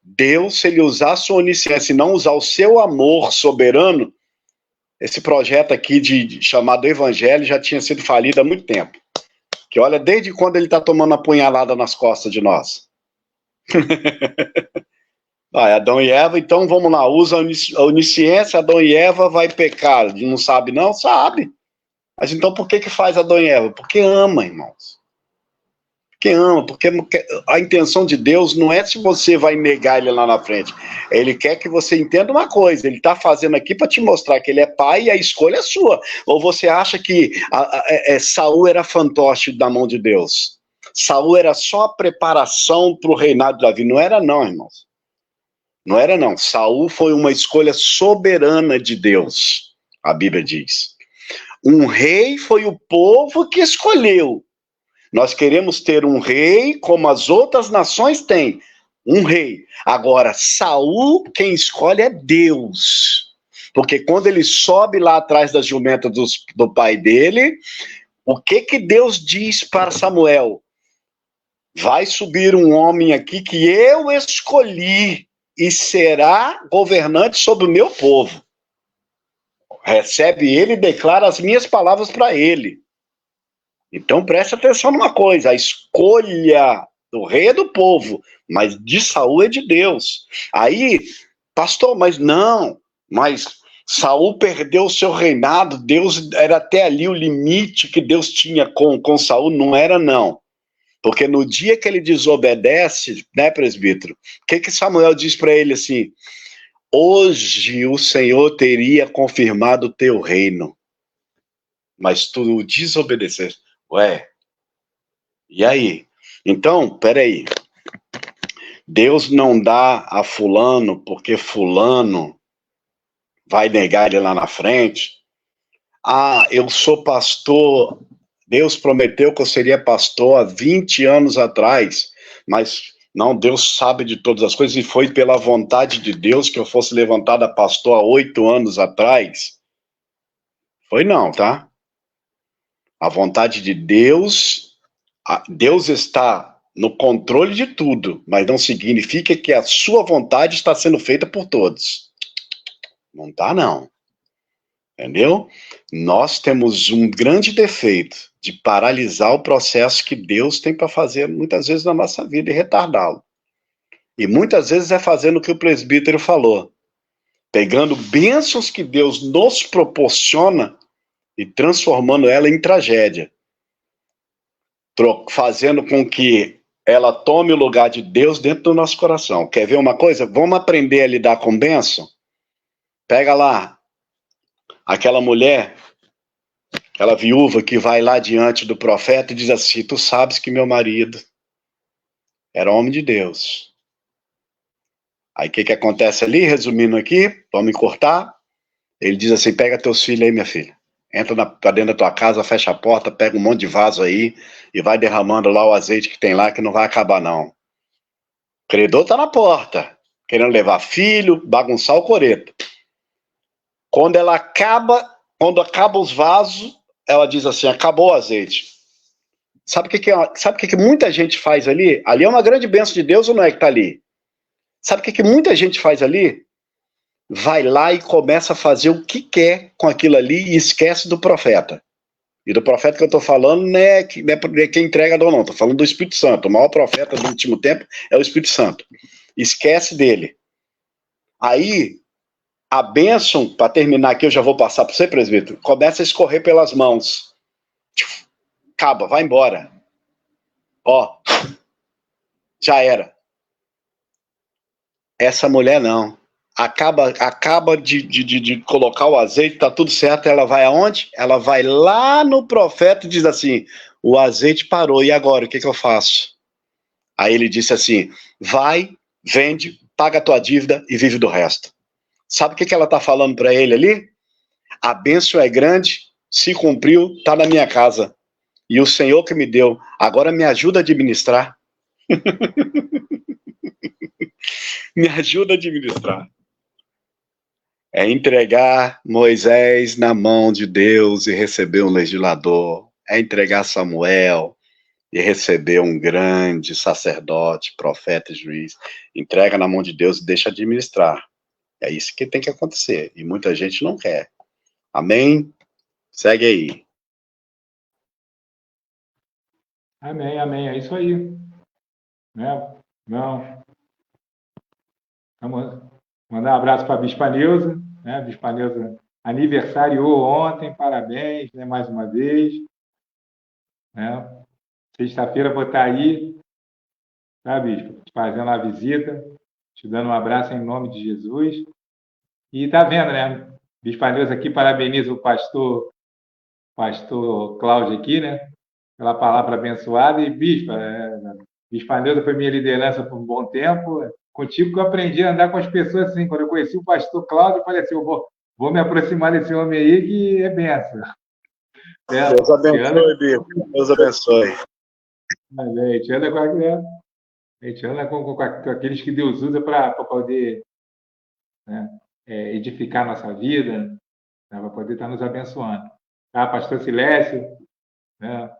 Deus, se ele usar a sua onisciência e não usar o seu amor soberano, Esse projeto aqui chamado Evangelho já tinha sido falido há muito tempo. Que olha, desde quando ele está tomando a punhalada nas costas de nós. Adão e Eva, então vamos lá, usa a onisciência, Adão e Eva vai pecar. Não sabe não? Sabe. Mas então por que faz Adão e Eva? Porque ama, irmãos. Porque ama, porque a intenção de Deus não é se você vai negar ele lá na frente. Ele quer que você entenda uma coisa, ele está fazendo aqui para te mostrar que ele é pai e a escolha é sua. Ou você acha que Saul era fantoche da mão de Deus? Saul era só a preparação para o reinado de Davi. Não era não, irmãos. Não era não. Saul foi uma escolha soberana de Deus, a Bíblia diz. Um rei foi o povo que escolheu. Nós queremos ter um rei como as outras nações têm. Um rei. Agora, Saul, quem escolhe é Deus. Porque quando ele sobe lá atrás das jumentas do pai dele, o que Deus diz para Samuel? Vai subir um homem aqui que eu escolhi e será governante sobre o meu povo. Recebe ele e declara as minhas palavras para ele. Então preste atenção numa coisa, a escolha do rei é do povo, mas de Saul é de Deus. Aí, pastor, mas Saul perdeu o seu reinado, Deus era até ali o limite que Deus tinha com Saul, não era não. Porque no dia que ele desobedece, né, presbítero, o que Samuel diz para ele assim? Hoje o Senhor teria confirmado o teu reino, mas tu desobedeceste. Ué, e aí? Então, peraí. Deus não dá a fulano porque fulano vai negar ele lá na frente. Eu sou pastor. Deus prometeu que eu seria pastor há 20 anos atrás, mas não, Deus sabe de todas as coisas e foi pela vontade de Deus que eu fosse levantado a pastor há 8 anos atrás. Foi não, tá? A vontade de Deus, Deus está no controle de tudo, mas não significa que a sua vontade está sendo feita por todos. Não está, não. Entendeu? Nós temos um grande defeito de paralisar o processo que Deus tem para fazer muitas vezes na nossa vida e retardá-lo. E muitas vezes é fazendo o que o presbítero falou, pegando bênçãos que Deus nos proporciona e transformando ela em tragédia. Fazendo com que ela tome o lugar de Deus dentro do nosso coração. Quer ver uma coisa? Vamos aprender a lidar com bênção? Pega lá aquela mulher, aquela viúva que vai lá diante do profeta e diz assim, tu sabes que meu marido era homem de Deus. Aí o que acontece ali, resumindo aqui, vamos encurtar, ele diz assim, pega teus filhos aí, minha filha. Entra pra dentro da tua casa, fecha a porta, pega um monte de vaso aí e vai derramando lá o azeite que tem lá, que não vai acabar, não. O credor tá na porta, querendo levar filho, bagunçar o coreto. Quando acaba os vasos, ela diz assim, acabou o azeite. Sabe o que muita gente faz ali? Ali é uma grande bênção de Deus ou não é que tá ali? Sabe o que muita gente faz ali? Vai lá e começa a fazer o que quer com aquilo ali e esquece do profeta. E do profeta que eu estou falando não é quem entrega ou não, estou falando do Espírito Santo. O maior profeta do último tempo é o Espírito Santo. Esquece dele. Aí, a bênção, para terminar aqui, eu já vou passar para você, presbítero, começa a escorrer pelas mãos. Acaba, vai embora. Ó, já era. Essa mulher não. Acaba de colocar o azeite, tá tudo certo, ela vai aonde? Ela vai lá no profeta e diz assim, o azeite parou, e agora, o que eu faço? Aí ele disse assim, vai, vende, paga a tua dívida e vive do resto. Sabe o que ela tá falando para ele ali? A bênção é grande, se cumpriu, tá na minha casa. E o Senhor que me deu, agora me ajuda a administrar. Me ajuda a administrar. É entregar Moisés na mão de Deus e receber um legislador. É entregar Samuel e receber um grande sacerdote, profeta e juiz. Entrega na mão de Deus e deixa administrar. É isso que tem que acontecer. E muita gente não quer. Amém? Segue aí. Amém, amém. É isso aí. Né? Não. Vamos mandar um abraço para a Bispa Neuza. Né? A Bispa Neuza aniversariou ontem. Parabéns, né? Mais uma vez. Né? Sexta-feira vou estar aí, tá, Bispo? Fazendo a visita, te dando um abraço em nome de Jesus. E tá vendo, né? Bispa Neuza aqui parabeniza o pastor Cláudio aqui, né? Pela palavra abençoada. E, Bispa Neuza foi minha liderança por um bom tempo. Contigo que eu aprendi a andar com as pessoas assim. Quando eu conheci o pastor Cláudio, eu falei assim, eu vou me aproximar desse homem aí que é benção. Deus abençoe, Bispo. Deus abençoe. A gente anda com aqueles que Deus usa para poder, né, edificar a nossa vida, né, para poder estar nos abençoando. Tá, pastor Silésio, né,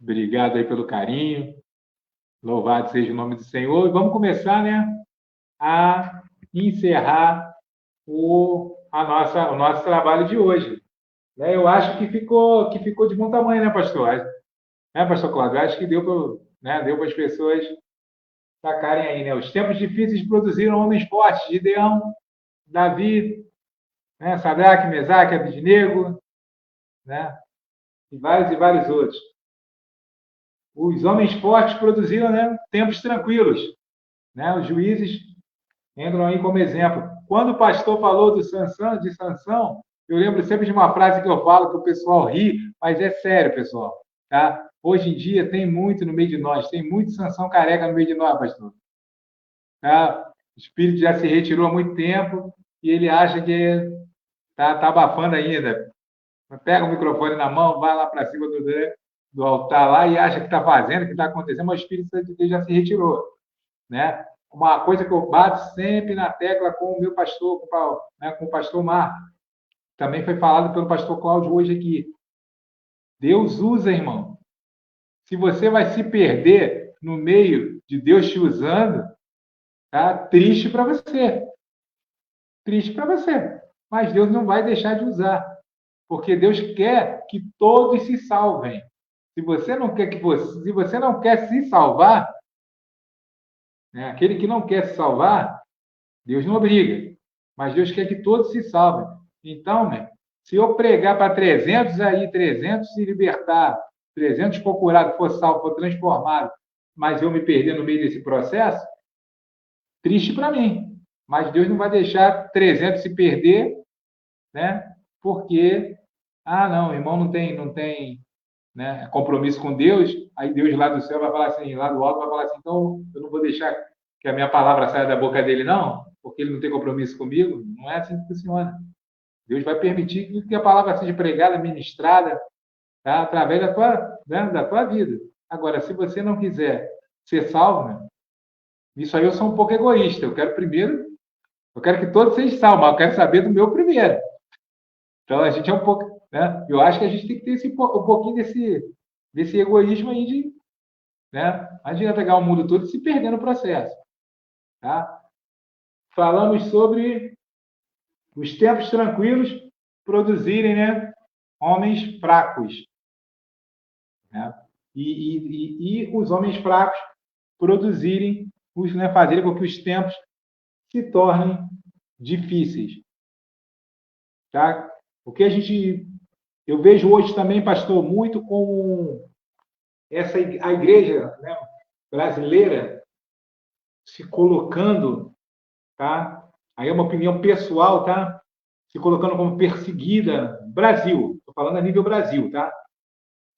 obrigado aí pelo carinho. Louvado seja o nome do Senhor. E vamos começar, né, a encerrar o nosso trabalho de hoje. Né, eu acho que ficou de bom tamanho, né, pastor? Né, pastor Cláudio? Acho que deu para as pessoas sacarem aí, né? Os tempos difíceis produziram homens fortes, Gideão, Davi, né? Sadraque, Mesaque, Abednego, né? E vários outros. Os homens fortes produziram, né, tempos tranquilos, né? Os juízes entram aí como exemplo. Quando o pastor falou de Sansão, eu lembro sempre de uma frase que eu falo que o pessoal ri, mas é sério, pessoal, tá? Hoje em dia tem muito no meio de nós, tem muito Sansão careca no meio de nós, pastor. Tá? O espírito já se retirou há muito tempo e ele acha que tá abafando ainda. Pega o microfone na mão, vai lá para cima do altar lá e acha que está fazendo, que está acontecendo, mas o Espírito Santo de Deus já se retirou. Né? Uma coisa que eu bato sempre na tecla com o meu pastor, com o pastor Marco, também foi falado pelo pastor Cláudio hoje aqui. Deus usa, irmão. Se você vai se perder no meio de Deus te usando, tá triste para você. Triste para você. Mas Deus não vai deixar de usar. Porque Deus quer que todos se salvem. Se você não quer se salvar, né, aquele que não quer se salvar, Deus não obriga. Mas Deus quer que todos se salvem. Então, né, se eu pregar para 300 aí, 300 se libertar, 300 for curado, for salvo, for transformado, mas eu me perder no meio desse processo, triste para mim. Mas Deus não vai deixar 300 se perder, né? Porque, não, o irmão não tem, né, compromisso com Deus, aí Deus lá do céu vai falar assim, lá do alto vai falar assim, então eu não vou deixar que a minha palavra saia da boca dele, não, porque ele não tem compromisso comigo. Não é assim que funciona. Deus vai permitir que a palavra seja pregada, ministrada, tá, através da tua vida. Agora, se você não quiser ser salvo, né, isso aí eu sou um pouco egoísta. Eu quero que todos sejam salvos, mas eu quero saber do meu primeiro. Então, a gente é um pouco, né? Eu acho que a gente tem que ter um pouquinho desse egoísmo aí de, né? Não adianta pegar o mundo todo e se perder no processo, tá? Falamos sobre os tempos tranquilos produzirem, né, homens fracos, né? E os homens fracos produzirem, né, fazerem com que os tempos se tornem difíceis, tá? O que eu vejo hoje também, pastor, muito com a igreja, né, brasileira se colocando, tá? Aí é uma opinião pessoal, tá? Se colocando como perseguida, Brasil, estou falando a nível Brasil, tá?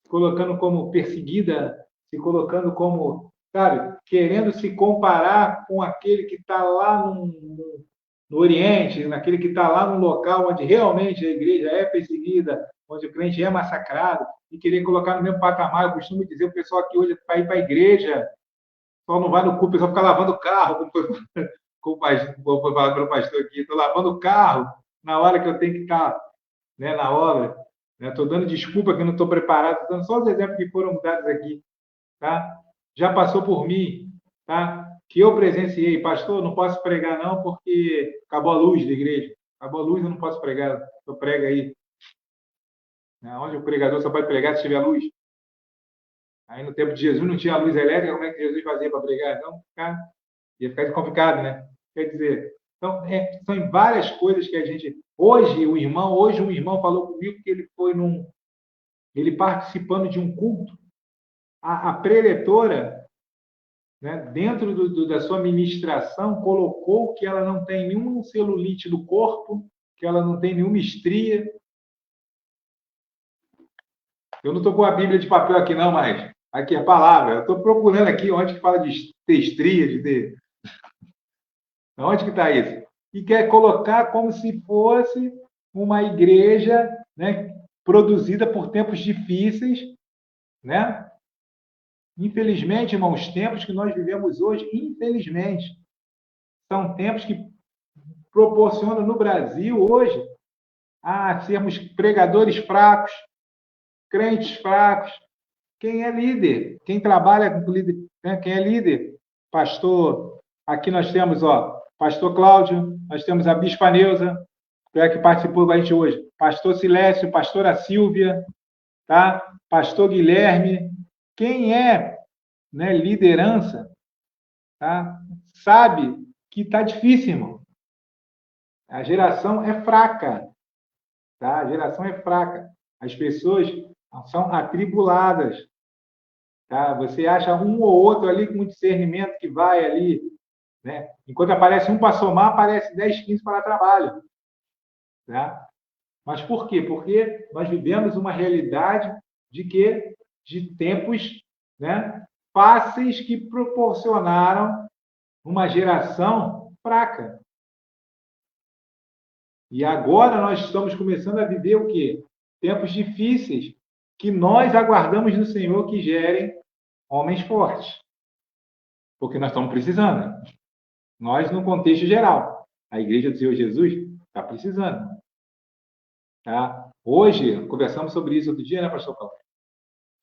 Se colocando como perseguida, se colocando como, sabe, querendo se comparar com aquele que está lá no Oriente, naquele que está lá no local onde realmente a igreja é perseguida, onde o crente é massacrado, e querer colocar no mesmo patamar. Eu costumo dizer, o pessoal aqui hoje, para ir para a igreja, só não vai no culto, o pessoal fica lavando o carro, como foi falado pelo pastor aqui, estou lavando o carro na hora que eu tenho que estar, né, na obra. Estou, né, dando desculpa que não estou preparado, estou dando só os exemplos que foram dados aqui. Tá? Já passou por mim, tá? Que eu presenciei, pastor, não posso pregar não, porque acabou a luz da igreja. Acabou a luz, eu não posso pregar. Eu prego aí. Né? Onde o pregador só pode pregar se tiver luz. Aí no tempo de Jesus não tinha luz elétrica, como é que Jesus fazia para pregar? Então, ia ficar complicado, né? Quer dizer, então, são várias coisas que a gente... Hoje um irmão falou comigo que ele foi ele participando de um culto, a preletora, né, dentro da sua ministração, colocou que ela não tem nenhum celulite do corpo, que ela não tem nenhuma estria. Eu não estou com a Bíblia de papel aqui, não, mas aqui é a palavra. Eu estou procurando aqui onde que fala de ter estria, de ter... Onde que está isso? E quer colocar como se fosse uma igreja, né, produzida por tempos difíceis, né? Infelizmente, irmãos, os tempos que nós vivemos hoje, infelizmente, são tempos que proporcionam no Brasil hoje a sermos pregadores fracos, crentes fracos. Quem é líder? Quem trabalha com líder? Né? Quem é líder? Pastor, aqui nós temos, pastor Cláudio, nós temos a bispa Neuza, que participou com a gente hoje, pastor Silésio, pastora Silvia, tá? Pastor Guilherme. Quem é, né, liderança, tá? Sabe que está difícil, irmão. A geração é fraca, tá? A geração é fraca. As pessoas são atribuladas, tá? Você acha um ou outro ali com discernimento que vai ali, né? Enquanto aparece um para somar, aparece 10, 15 para trabalho, tá? Mas por quê? Porque nós vivemos uma realidade de tempos, né, fáceis que proporcionaram uma geração fraca. E agora nós estamos começando a viver o quê? Tempos difíceis que nós aguardamos no Senhor que gerem homens fortes. Porque nós estamos precisando. Nós, no contexto geral. A Igreja do Senhor Jesus está precisando. Tá? Hoje, conversamos sobre isso outro dia, né, pastor Paulo?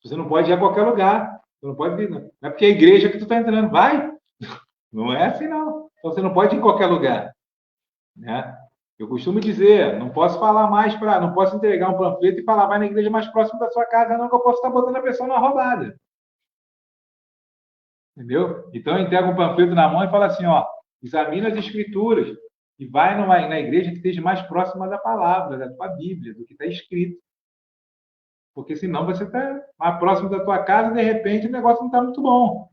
Você não pode ir a qualquer lugar. Você não pode ir, não é porque é a igreja que tu está entrando. Vai! Não é assim, não. Então, você não pode ir em qualquer lugar. Né? Eu costumo dizer, não posso falar mais não posso entregar um panfleto e falar, vai na igreja mais próxima da sua casa, não, que eu posso estar botando a pessoa na roubada. Entendeu? Então, eu entrego um panfleto na mão e falo assim, examina as escrituras e vai na igreja que esteja mais próxima da palavra, da tua Bíblia, do que está escrito. Porque senão você está mais próximo da tua casa e, de repente, o negócio não está muito bom.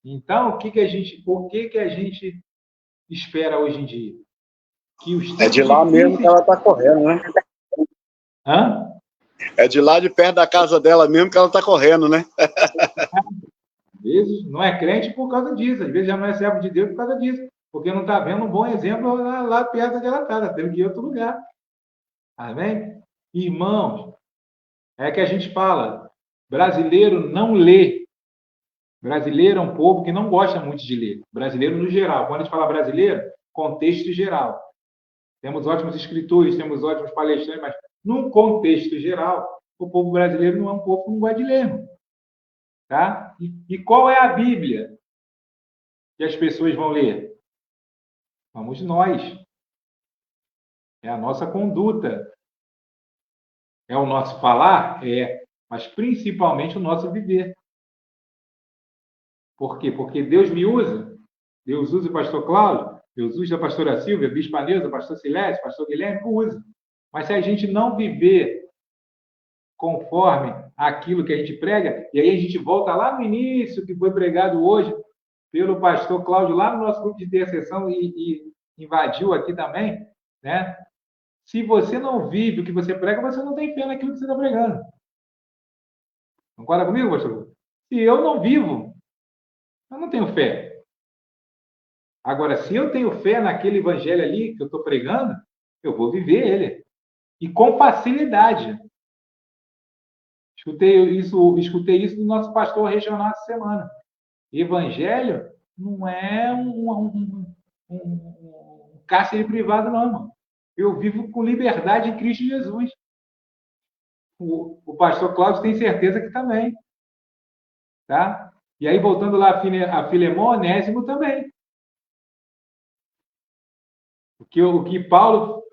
Então, o que que a gente espera hoje em dia? Que os É de lá mesmo que ela está correndo, né? Hã? É de lá de perto da casa dela mesmo que ela está correndo, né? Às vezes não é crente por causa disso, às vezes já não é servo de Deus por causa disso, porque não está vendo um bom exemplo lá perto onde ela está tendo que ir em outro lugar. Amém? Irmãos, é que a gente fala, brasileiro não lê. Brasileiro é um povo que não gosta muito de ler. Brasileiro no geral. Quando a gente fala brasileiro, contexto geral. Temos ótimos escritores, temos ótimos palestrantes, mas num contexto geral, o povo brasileiro não é um povo que não gosta de ler. Tá? E qual é a Bíblia que as pessoas vão ler? Vamos nós. É a nossa conduta. É o nosso falar? É. Mas principalmente o nosso viver. Por quê? Porque Deus me usa. Deus usa o pastor Cláudio, Deus usa a pastora Silvia, a bispa Neuza, o pastor Silésio, o pastor Guilherme, usa. Mas se a gente não viver conforme aquilo que a gente prega, e aí a gente volta lá no início, que foi pregado hoje pelo pastor Cláudio, lá no nosso grupo de intercessão, e invadiu aqui também, né? Se você não vive o que você prega, você não tem fé naquilo que você está pregando. Concorda comigo, pastor? Se eu não vivo, eu não tenho fé. Agora, se eu tenho fé naquele evangelho ali que eu estou pregando, eu vou viver ele. E com facilidade. Escutei isso do nosso pastor regional essa semana. Evangelho não é um cárcere privado, não, irmão. Eu vivo com liberdade em Cristo Jesus. O pastor Cláudio tem certeza que também. Tá? E aí, voltando lá a Filemão, Onésimo também. O que Paulo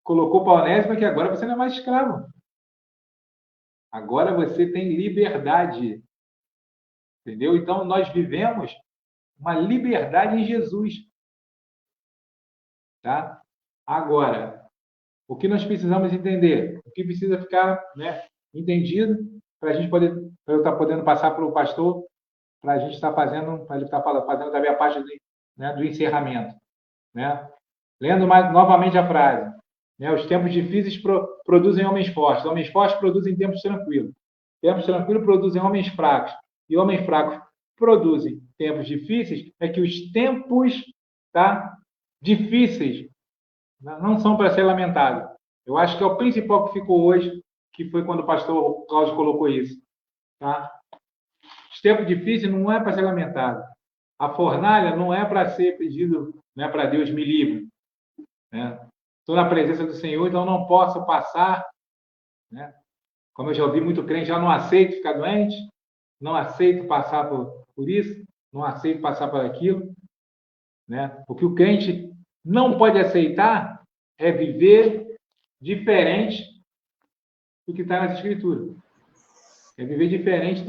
colocou para Onésimo é que agora você não é mais escravo. Agora você tem liberdade. Entendeu? Então, nós vivemos uma liberdade em Jesus. Tá? Agora, o que nós precisamos entender? O que precisa ficar, né, entendido para a gente poder, para eu estar podendo passar para o pastor, para a gente estar fazendo, para ele estar fazendo também a parte né, do encerramento. Né? Lendo novamente a frase. Né? Os tempos difíceis produzem homens fortes. Homens fortes produzem tempos tranquilos. Tempos tranquilos produzem homens fracos. E homens fracos produzem tempos difíceis. É que os tempos, tá, difíceis não são para ser lamentados. Eu acho que é o principal que ficou hoje, que foi quando o pastor Cláudio colocou isso. Tá? Os tempos difíceis não é para ser lamentado. A fornalha não é para ser pedido, não é para Deus me livre. Estou na presença do Senhor, então não posso passar. Né? Como eu já ouvi muito crente, já não aceito ficar doente, não aceito passar por isso, não aceito passar por aquilo. Né? O que o crente não pode aceitar é viver diferente do que está nas Escrituras. É viver diferente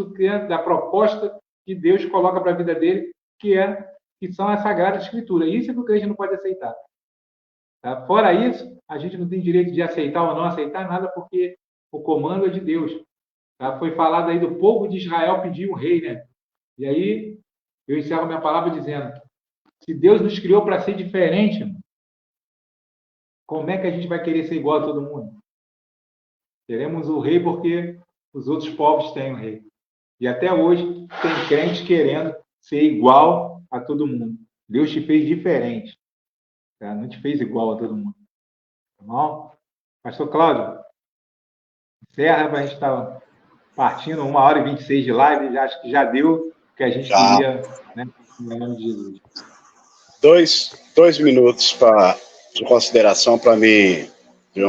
da proposta que Deus coloca para a vida dele, que são as Sagradas Escrituras. Isso é que o crente não pode aceitar. Tá? Fora isso, a gente não tem direito de aceitar ou não aceitar nada, porque o comando é de Deus. Tá? Foi falado aí do povo de Israel pedir um rei, né? E aí, eu encerro minha palavra dizendo: se Deus nos criou para ser diferente, como é que a gente vai querer ser igual a todo mundo? Teremos o rei porque os outros povos têm o rei. E até hoje tem crente querendo ser igual a todo mundo. Deus te fez diferente. Tá? Não te fez igual a todo mundo. Tá bom? Pastor Cláudio, encerra, a gente está partindo 1h26 de live, já acho que já deu o que a gente queria, né? Em nome de Jesus. 2 minutos de consideração para mim, de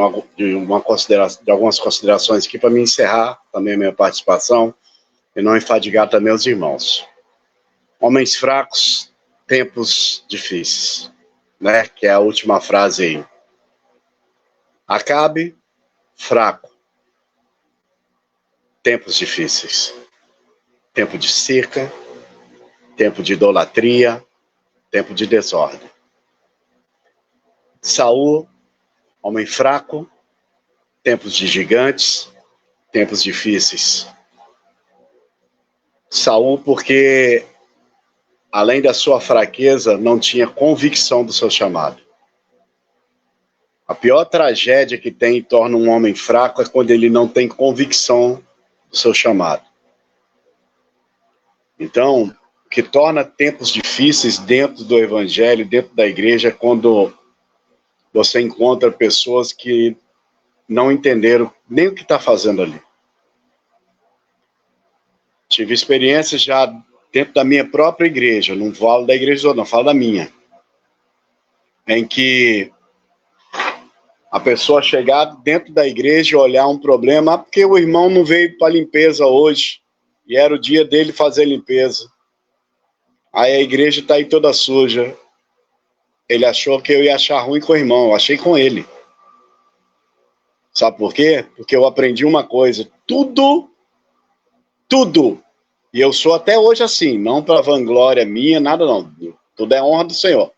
algumas considerações aqui para me encerrar também a minha participação e não enfadigar também os irmãos. Homens fracos, tempos difíceis, né? Que é a última frase aí. Acabe, fraco, tempos difíceis, tempo de seca, tempo de idolatria, tempo de desordem. Saul, homem fraco, tempos de gigantes, tempos difíceis. Saul, porque além da sua fraqueza, não tinha convicção do seu chamado. A pior tragédia que tem e torna um homem fraco é quando ele não tem convicção do seu chamado. Então, o que torna tempos difíceis dentro do evangelho, dentro da igreja, é quando você encontra pessoas que não entenderam nem o que está fazendo ali. Tive experiência já dentro da minha própria igreja, não falo da igreja, não, falo da minha, em que a pessoa chegar dentro da igreja e olhar um problema, porque o irmão não veio para limpeza hoje, e era o dia dele fazer limpeza. Aí a igreja está aí toda suja. Ele achou que eu ia achar ruim com o irmão, eu achei com ele. Sabe por quê? Porque eu aprendi uma coisa, tudo, e eu sou até hoje assim, não para vanglória minha, nada não, tudo é honra do Senhor.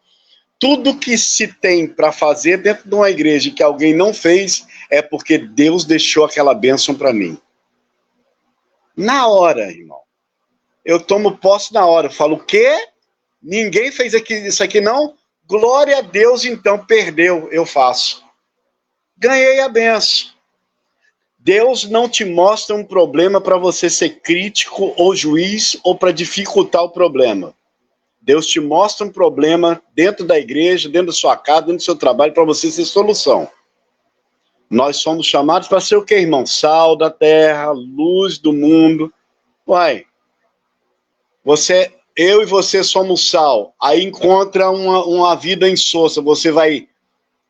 Tudo que se tem para fazer dentro de uma igreja que alguém não fez, é porque Deus deixou aquela bênção para mim. Na hora, irmão. Eu tomo posse na hora. Eu falo, o quê? Ninguém fez isso aqui não? Glória a Deus, então, perdeu, eu faço. Ganhei a bênção. Deus não te mostra um problema para você ser crítico ou juiz ou para dificultar o problema. Deus te mostra um problema dentro da igreja, dentro da sua casa, dentro do seu trabalho, para você ser solução. Nós somos chamados para ser o quê, irmão? Sal da terra, luz do mundo. Uai, eu e você somos sal. Aí encontra uma vida insossa. Você vai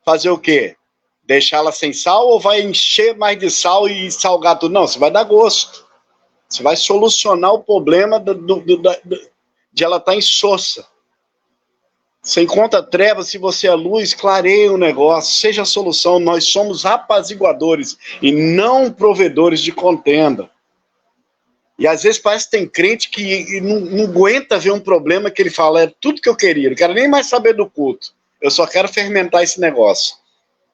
fazer o quê? Deixá-la sem sal ou vai encher mais de sal e salgar tudo? Não, você vai dar gosto. Você vai solucionar o problema de ela estar insossa. Você encontra trevas, se você é luz, clareia o negócio, seja a solução. Nós somos apaziguadores e não provedores de contenda. E às vezes parece que tem crente que não aguenta ver um problema que ele fala, é tudo que eu queria, não quero nem mais saber do culto. Eu só quero fermentar esse negócio.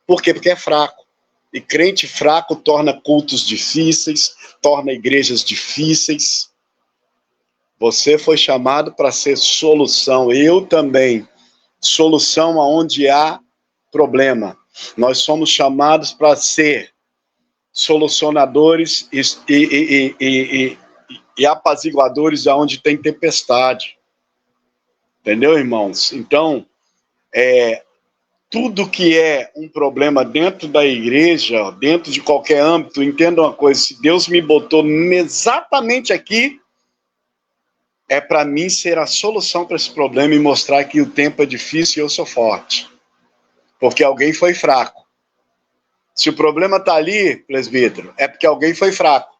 Por quê? Porque é fraco. E crente fraco torna cultos difíceis, torna igrejas difíceis. Você foi chamado para ser solução. Eu também. Solução aonde há problema. Nós somos chamados para ser solucionadores e apaziguadores aonde tem tempestade. Entendeu, irmãos? Então, tudo que é um problema dentro da igreja, dentro de qualquer âmbito, entenda uma coisa, se Deus me botou exatamente aqui, é para mim ser a solução para esse problema e mostrar que o tempo é difícil e eu sou forte. Porque alguém foi fraco. Se o problema está ali, presbítero, é porque alguém foi fraco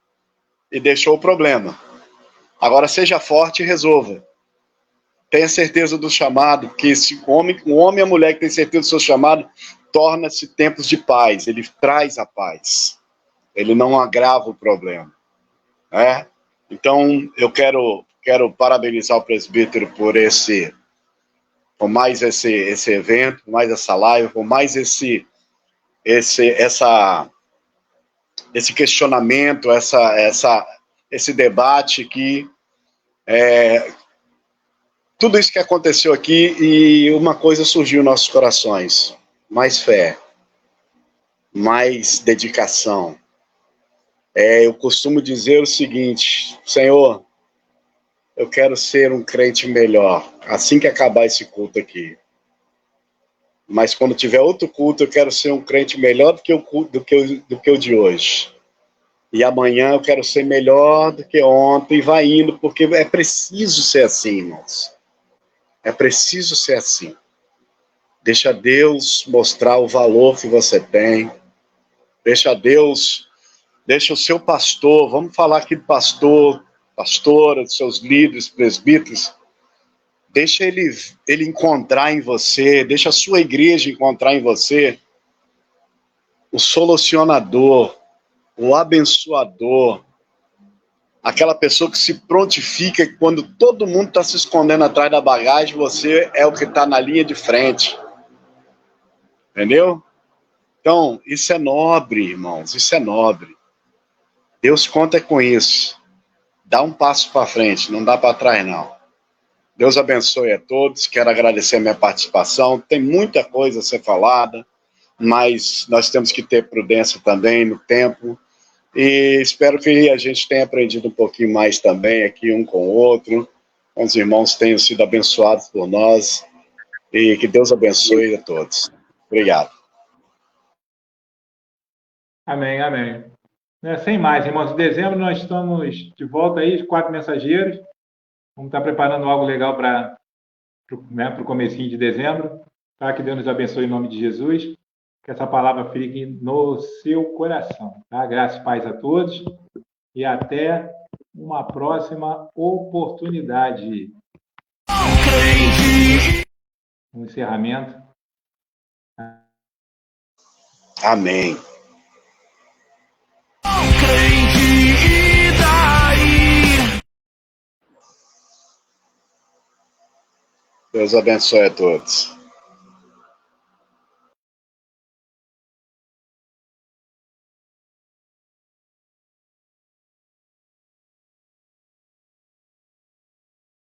e deixou o problema. Agora seja forte e resolva. Tenha certeza do chamado, que o homem e a mulher que tem certeza do seu chamado, torna-se tempos de paz. Ele traz a paz. Ele não agrava o problema. Né? Então, eu quero parabenizar o presbítero por mais esse evento, por mais essa live, por mais esse questionamento, esse debate que tudo isso que aconteceu aqui, e uma coisa surgiu em nossos corações: mais fé, mais dedicação. Eu costumo dizer o seguinte: Senhor, eu quero ser um crente melhor, assim que acabar esse culto aqui. Mas quando tiver outro culto, eu quero ser um crente melhor do que o de hoje. E amanhã eu quero ser melhor do que ontem, e vai indo, porque é preciso ser assim, irmãos. É preciso ser assim. Deixa Deus mostrar o valor que você tem. Deixa o seu pastor, vamos falar aqui do pastor, pastora, dos seus líderes, presbíteros, deixa ele encontrar em você, deixa a sua igreja encontrar em você o solucionador, o abençoador, aquela pessoa que se prontifica e quando todo mundo está se escondendo atrás da bagagem, você é o que está na linha de frente. Entendeu? Então, isso é nobre, irmãos, isso é nobre. Deus conta com isso. Dá um passo para frente, não dá para trás, não. Deus abençoe a todos, quero agradecer a minha participação. Tem muita coisa a ser falada, mas nós temos que ter prudência também no tempo. E espero que a gente tenha aprendido um pouquinho mais também aqui um com o outro. Os irmãos tenham sido abençoados por nós. E que Deus abençoe a todos. Obrigado. Amém, amém. Sem mais, irmãos, em dezembro nós estamos de volta aí, os 4 mensageiros. Vamos estar preparando algo legal para o comecinho de dezembro. Tá? Que Deus nos abençoe em nome de Jesus. Que essa palavra fique no seu coração. Tá? Graças e paz a todos. E até uma próxima oportunidade. Um encerramento. Amém. Deus abençoe a todos.